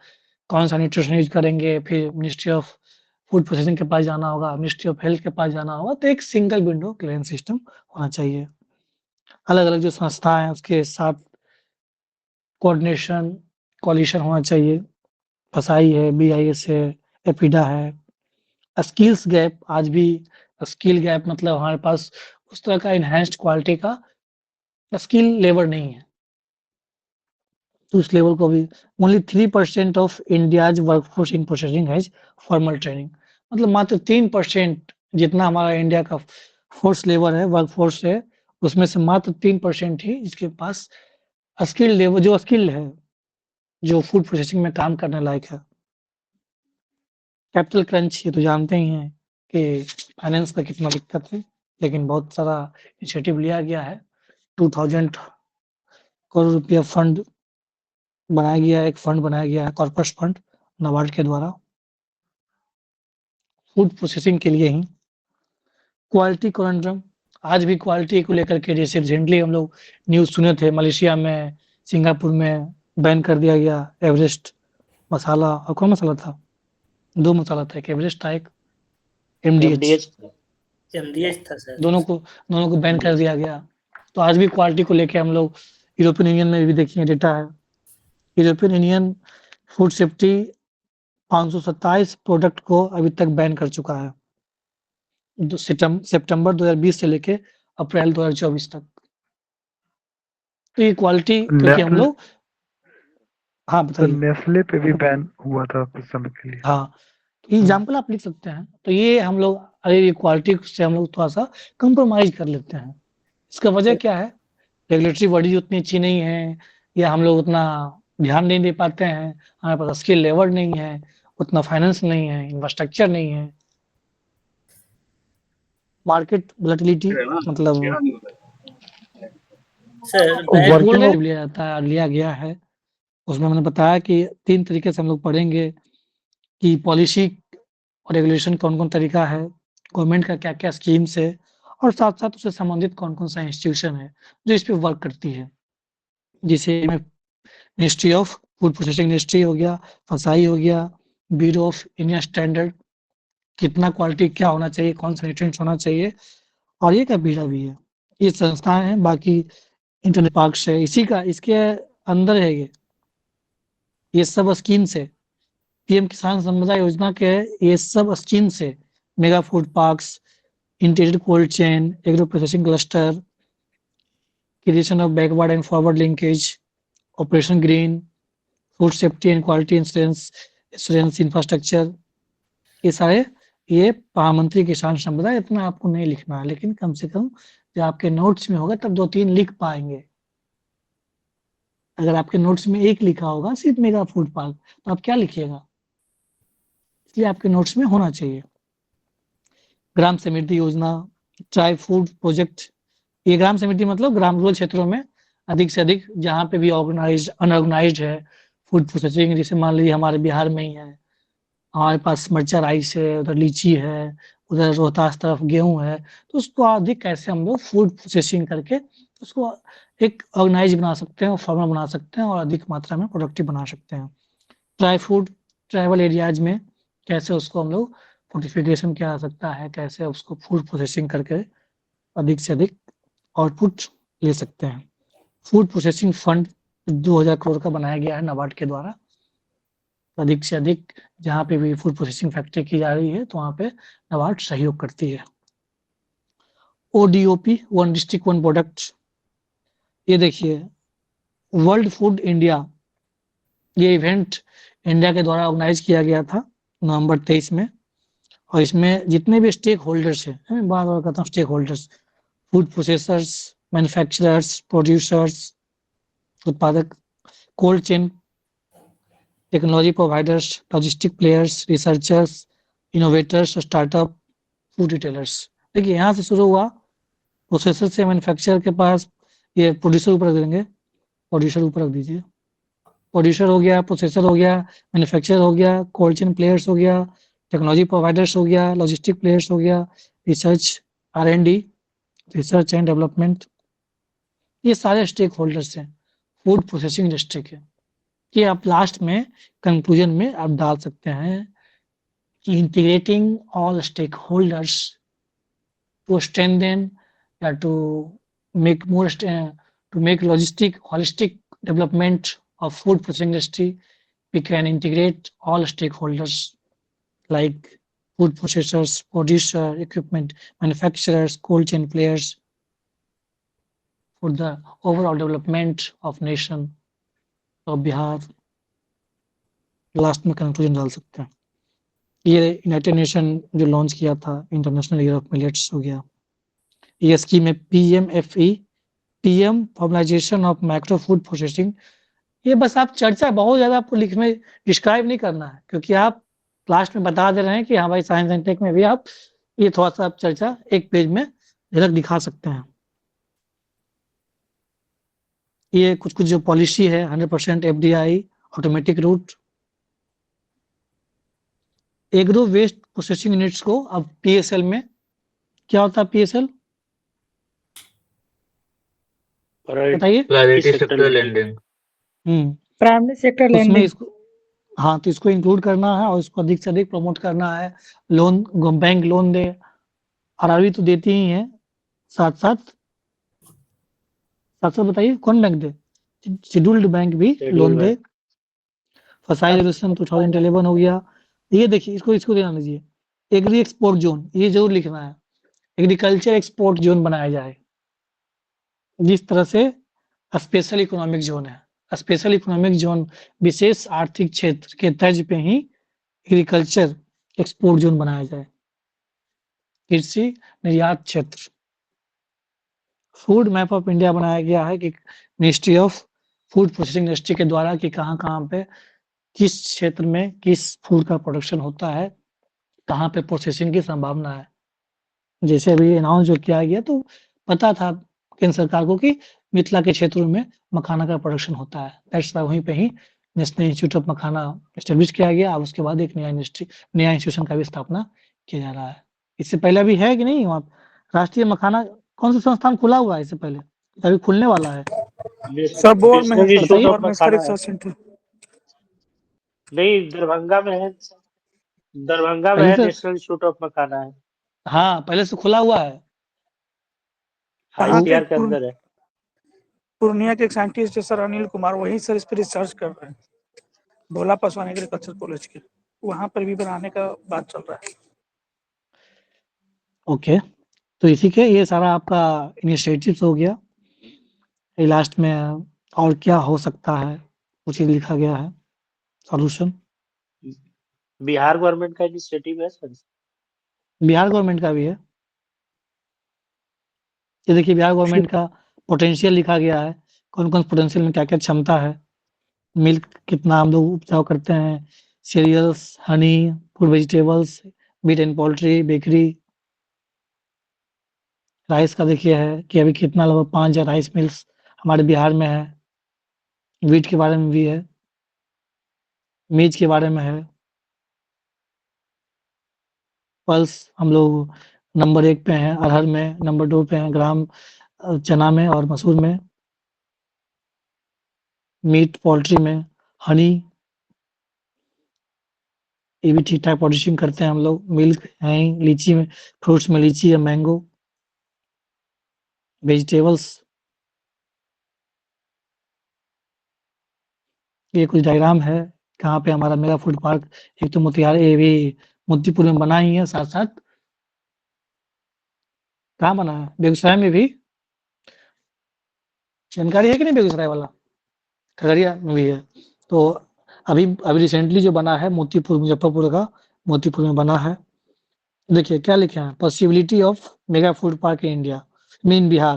कौन सा न्यूट्रिशन यूज करेंगे, फिर मिनिस्ट्री ऑफ फूड प्रोसेसिंग के पास जाना होगा, मिनिस्ट्री ऑफ हेल्थ के पास जाना होगा। तो एक सिंगल विंडो क्लियरेंस सिस्टम होना चाहिए। अलग अलग जो संस्था है उसके साथ कोऑर्डिनेशन, कोलिशन होना चाहिए। फसाई है, BIS है, एपिडा है। स्किल्स गैप, आज भी स्किल गैप मतलब हमारे पास उस तरह का इनहैंस्ड क्वालिटी का स्किल लेवल नहीं है। तो उस लेवल को भी only 3% of India's workforce in processing has formal training, मतलब मात्र 3% जितना हमारा इंडिया का फोर्स लेवल है, वर्कफोर्स है, उसमें से मात्र 3% ही इसके पास स्किल लेवल, जो स्किल है, जो फूड प्रोसेसिंग में काम करने लायक है। कैपिटल क्रंच, ये तो जानते ही हैं कि फाइनेंस का कितना दिक्कत है, लेकिन बहुत सारा इनिशिएटिव लिया गया है। 2000 करोड़ रुपया फंड बनाया गया है, एक फंड बनाया गया है, कॉर्पस फंड, नाबार्ड के द्वारा, फूड प्रोसेसिंग के लिए ही। क्वालिटी कॉन्ड्रम, आज भी क्वालिटी को लेकर के, जैसे रिसेंटली हम लोग न्यूज सुने थे, मलेशिया में, सिंगापुर में बैन कर दिया गया एवरेस्ट मसाला, और कौन मसाला था, 2 मसाला था, एक एवरेस्ट था, एक MDH था सर। दोनों को बैन कर दिया गया। तो आज भी क्वालिटी को लेके हम लोग, यूरोपियन यूनियन में भी देखिए डेटा है, European union food safety 527 product को अभी तक बैन कर चुका है, सितंबर 2020 से लेके अप्रैल 2024 तक। तो ये क्वालिटी, क्योंकि हम लोग, हाँ बताइए। नेस्ले पे भी बैन हुआ था कुछ समय के लिए। हाँ, एग्जाम्पल आप लिख सकते हैं। तो ये हम लोग, अरे ये क्वालिटी से हम लोग थोड़ा सा कंप्रोमाइज कर लेते हैं। इसका वजह क्या है, रेगुलेटरी बॉडी उतनी अच्छी नहीं है, या हम लोग उतना ध्यान नहीं दे पाते हैं, हमारे पास स्किल लेवल नहीं है, उतना फाइनेंस नहीं है, इंफ्रास्ट्रक्चर नहीं है। मार्केट वोलेटिलिटी, मतलब वर्किंग लिया जाता है, लिया गया है। उसमें मैंने बताया कि 3 तरीके से हम लोग पढ़ेंगे कि पॉलिसी और रेगुलेशन कौन-कौन तरीका है, गवर्नमेंट का क्या-क्या स्कीम्स है, और साथ-साथ उससे संबंधित कौन-कौन सा इंस्टीट्यूशन है जो इस पे वर्क करती है। जैसे ministry of food processing industry हो गया, फसाई हो गया, ब्यूरो ऑफ इंडियन स्टैंडर्ड, कितना क्वालिटी क्या होना चाहिए, कौन सा न्यूट्रिएंट्स होना चाहिए, और ये का बीड़ा भी है। ये संस्थाएं हैं, बाकी इंटरनेट पार्क्स है, इसके अंदर है ये सब स्कीम्स है। पीएम किसान संपदा योजना के ये सब स्कीम्स है, mega food parks, integrated cold chain, agro processing cluster, creation of backward and forward linkage, operation green, food safety and quality insurance infrastructure, ये सारे ये प्रधानमंत्री किसान संपदा, इतना आपको नहीं लिखना है, लेकिन कम से कम जब आपके नोट्स में होगा तब 2-3 लिख पाएंगे। अगर आपके नोट्स में एक लिखा होगा सिर्फ मेगा फूड पार्क, तो आप क्या लिखिएगा? इसलिए आपके नोट्स में होना चाहिए। ग्राम समिति योजना, ट्राई फूड प्रोजेक्ट, ये ग्राम समिति मतलब ग्राम रूरल क्षेत्रों में अधिक से अधिक जहाँ पे भी ऑर्गेनाइज्ड अनऑर्गेनाइज्ड है फूड प्रोसेसिंग, जैसे मान लीजिए हमारे बिहार में ही है, हमारे पास मरचा राइस है, उधर लीची है, उधर रोहतास तरफ गेहूं है, तो उसको अधिक कैसे हम लोग फूड प्रोसेसिंग करके उसको एक ऑर्गेनाइज बना सकते हैं, फार्मर बना सकते हैं और अधिक मात्रा में प्रोडक्टिव बना सकते हैं। ट्राई फूड ट्राइबल एरियाज में कैसे उसको हम लोग फोर्टिफिकेशन किया जा सकता है, कैसे उसको फूड प्रोसेसिंग करके अधिक से अधिक आउटपुट ले सकते हैं। फूड प्रोसेसिंग फंड 2000 करोड़ का बनाया गया है नाबार्ड के द्वारा। अधिक से अधिक जहाँ पे भी फूड प्रोसेसिंग फैक्ट्री की जा रही है तो वहाँ पे नाबार्ड सहयोग करती है। ODOP, one district one product, ये देखिए वर्ल्ड फूड इंडिया, ये इवेंट इंडिया के द्वारा ऑर्गेनाइज किया गया था नवंबर 23 में, और इसमें जितने भी स्टेक होल्डर्स हैं, मैं बार बार कहता हूँ stakeholders, food processors, manufacturers, producers, उत्पादक, cold chain, technology providers, logistic players, researchers, innovators, startup, food retailers. देखिए यहाँ से शुरू हुआ, प्रोसेसर से मैन्युफैक्चरर के पास, ये प्रोड्यूसर ऊपर रख देंगे, प्रोड्यूसर ऊपर रख दीजिए, प्रोड्यूसर हो गया, प्रोसेसर हो गया, मैन्युफैक्चरर हो गया, कोल्ड चेन प्लेयर्स हो गया, टेक्नोलॉजी प्रोवाइडर्स हो गया, लॉजिस्टिक प्लेयर्स हो गया, research R&D, research and development, ये सारे स्टेक होल्डर्स हैं फूड प्रोसेसिंग इंडस्ट्री के। कि आप लास्ट में कंक्लूजन में आप डाल सकते हैं कि integrating all stakeholders to strengthen या to make more to make logistic holistic development of food processing industry, we can integrate all stakeholders like food processors, producer, equipment manufacturers, cold chain players for the overall development of nation of Bihar। Last में conclusion डाल सकते हैं। ये United nation जो launch किया था international year of millets हो गया। ये स्कीम है PMFE, PM formalisation of micro food processing. ये बस आप चर्चा बहुत ज्यादा आपको लिखने डिस्क्राइब नहीं करना है, क्योंकि आप लास्ट में बता दे रहे हैं कि हाँ भाई साइंस एंड टेक में भी आप ये थोड़ा सा आप चर्चा एक पेज में झलक दिखा सकते हैं। ये कुछ कुछ जो पॉलिसी है 100% FDI, automatic route, agro waste processing units को अब PSL में, क्या होता है PSL बताइए? Priority sector lending. Primary sector उसमें लैंडिंग, इसको, हाँ तो इसको इंक्लूड करना है और इसको अधिक से अधिक प्रमोट करना है। लोन, बैंक लोन दे, RRB तो देती ही है, साथ साथ बताइए कौन बैंक दे? शेड्यूल्ड बैंक भी लोन दे। फसाई रेजोल्यूशन 2011 हो गया। ये देखिए इसको ध्यान दीजिए, एग्री एक्सपोर्ट जोन, ये जरूर लिखना है, एग्रीकल्चर एक्सपोर्ट जोन बनाया जाए। जिस तरह से स्पेशल इकोनॉमिक जोन है, स्पेशल इकोनॉमिक जोन विशेष आर्थिक क्षेत्र के तर्ज पे ही एग्रीकल्चर एक्सपोर्ट जोन बनाया जाए। कृषि निर्यात क्षेत्र, फूड मैप ऑफ इंडिया बनाया गया है कि ministry of food processing industry के द्वारा कि कहाँ पे किस क्षेत्र में किस फूड का प्रोडक्शन होता है, कहाँ पे प्रोसेसिंग की संभावना है। जैसे अभी अनाउंस जो किया गया तो पता था केंद्र सरकार को कि मिथिला के क्षेत्रों में मखाना का प्रोडक्शन होता है, दैट्स वाई वहीं पे ही national institute of makhana establish किया गया। अब उसके बाद एक नया इंस्टीट्यूशन का भी स्थापना किया जा रहा है। इससे पहले भी है कि नहीं वहाँ राष्ट्रीय मखाना कौन सा संस्थान खुला हुआ है इससे पहले? अभी खुलने वाला है। सबोर में है नेशनल इंस्टीट्यूट सबोर ऑफ में इसका मखाना है। Research centre. नहीं, दरभंगा में है, दरभंगा में पहले है, से, नेशनल इंस्टीट्यूट ऑफ मखाना है। हाँ पहले से खुला हुआ है। हाँ, यहाँ के NCR के अंदर है। पूर्णिया के एक साइंटिस्ट है सर अनिल कुमार, वही सर इस पर रिसर्च कर रहे हैं, भोला पासवान एग्रीकल्चर कॉलेज के, वहां पर भी बनाने का बात चल रहा है। ओके, तो इसी के ये सारा आपका इनिशिएटिव्स हो गया। लास्ट में और क्या हो सकता है कुछ ही लिखा गया है सॉल्यूशन। बिहार गवर्नमेंट का इनिशिएटिव है सर। बिहार गवर्नमेंट का भी है। ये देखिए बिहार गवर्नमेंट का पोटेंशियल लिखा गया है, कौन-कौन पोटेंशियल में क्या-क्या क्षमता है, मिल्क कितना हम लोग उपजाऊ करते हैं, cereals, honey, food vegetables, meat and poultry, bakery. Rice का देखिए है कि अभी कितना लगभग 5000 राइस मिल्स हमारे बिहार में है। व्हीट के बारे में भी है, मेज के बारे में है। पल्स हम लोग नंबर 1 पे हैं, अरहर में नंबर 2 पे हैं, ग्राम चना में और मसूर में। मीट, पोल्ट्री में, हनी ये भी ठीक-ठाक प्रोड्यूसिंग करते हैं हम लोग। मिल्क है ही, लीची में फ्रूट्स में लीची है, मैंगो। वेजिटेबल्स ये कुछ डायग्राम है, कहाँ पे हमारा मेगा फूड पार्क एक तो मोतिहारी ये भी मोतीपुर में बना ही है साथ-साथ। कहाँ बना है? बेगूसराय में भी? जानकारी है कि नहीं बेगूसराय वाला? खगड़िया में भी है। तो अभी रिसेंटली जो बना है मोतीपुर मुज़फ्फरपुर का, मोतीपुर में बना है। देखिए क्या लिखे हैं, possibility of mega food park in India mean Bihar.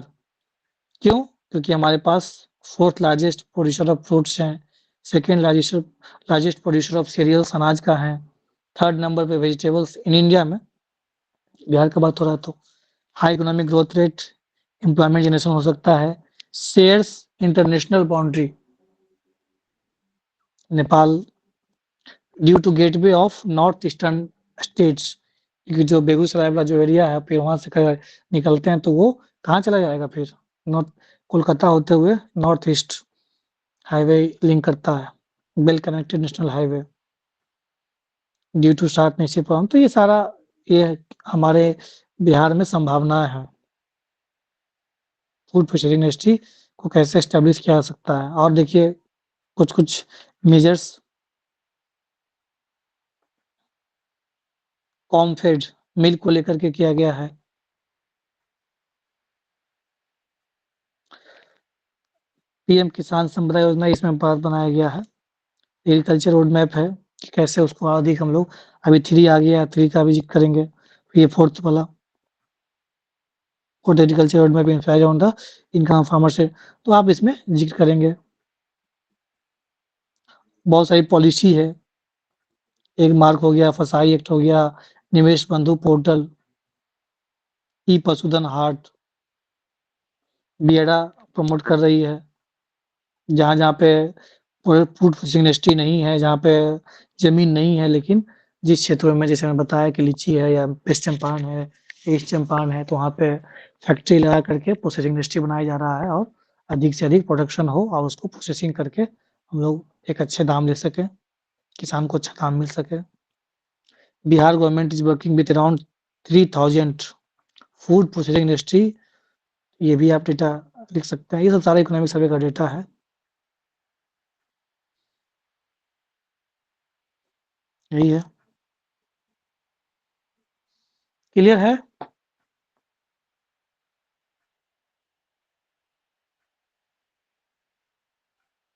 क्यों? क्योंकि हमारे पास 4th largest producer of fruits हैं, 2nd largest producer of serials अनाज का है, 3rd नंबर पे वेजिटेबल्स इन इंडिया में बिहार का बात हो रहा है। तो high economic growth rate, employment generation हो सकता है, shares international boundary Nepal due to gateway of north eastern states. क्योंकि जो बेगूसराय वाला जो एरिया है फिर वहाँ से निकलते हैं तो वो कहाँ चला जाएगा फिर? नॉर्थ कोलकाता होते हुए नॉर्थ ईस्ट हाईवे लिंक करता है, well connected national highway due to sharp nature problem. तो ये सारा ये हमारे बिहार में संभावनाएँ हैं। फूड प्रोसेसिंग इंडस्ट्री को कैसे एस्टेब्लिश किया जा सकता है और देखिए कुछ-कुछ मेजर्स कॉम्फेड मिल्क को लेकर के किया गया है। पीएम किसान संपदा योजना इसमें पार्ट बनाया गया है। एग्रीकल्चर रोड मैप है कि कैसे उसको अधिक हम लोग अभी 3 आ गया है, 3 का भी ज़िक्र करेंगे। ये 4th वाला food agriculture road map impact on the income of farmer से तो आप इसमें ज़िक्र करेंगे। बहुत सारी पॉलिसी है। एक मार्क हो गया, फसाई एक्ट हो गया, निवेश बंधु पोर्टल, ई पशुधन हाट, बियडा प्रमोट कर रही है। जहाँ-जहाँ पे फूड प्रोसेसिंग इंडस्ट्री नहीं है, जहाँ पे ज़मीन नहीं है लेकिन जिस क्षेत्रों में जैसे मैंने बताया कि लीची है या वेस्ट चंपारण है, ईस्ट चंपारण है, तो वहाँ पे फैक्ट्री लगा करके प्रोसेसिंग इंडस्ट्री बनाया जा रहा है और अधिक से अधिक प्रोडक्शन हो और उसको प्रोसेसिंग करके हम लोग एक अच्छे दाम ले सकें, किसान को अच्छा दाम मिल सके। Bihar government is working with around 3000 food processing industry ये भी आप डेटा लिख सकते हैं। ये सब सारा इकोनॉमिक सर्वे का डेटा है। यही है। क्लियर है?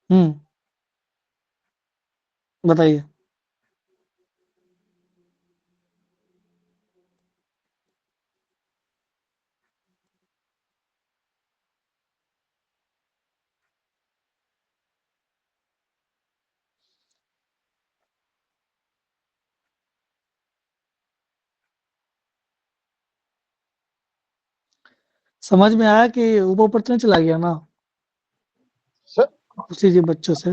हुँ। बताइए। समझ में आया कि ऊपर-ऊपर तो नहीं चला गया ना? सर पूछ लीजिए बच्चों से।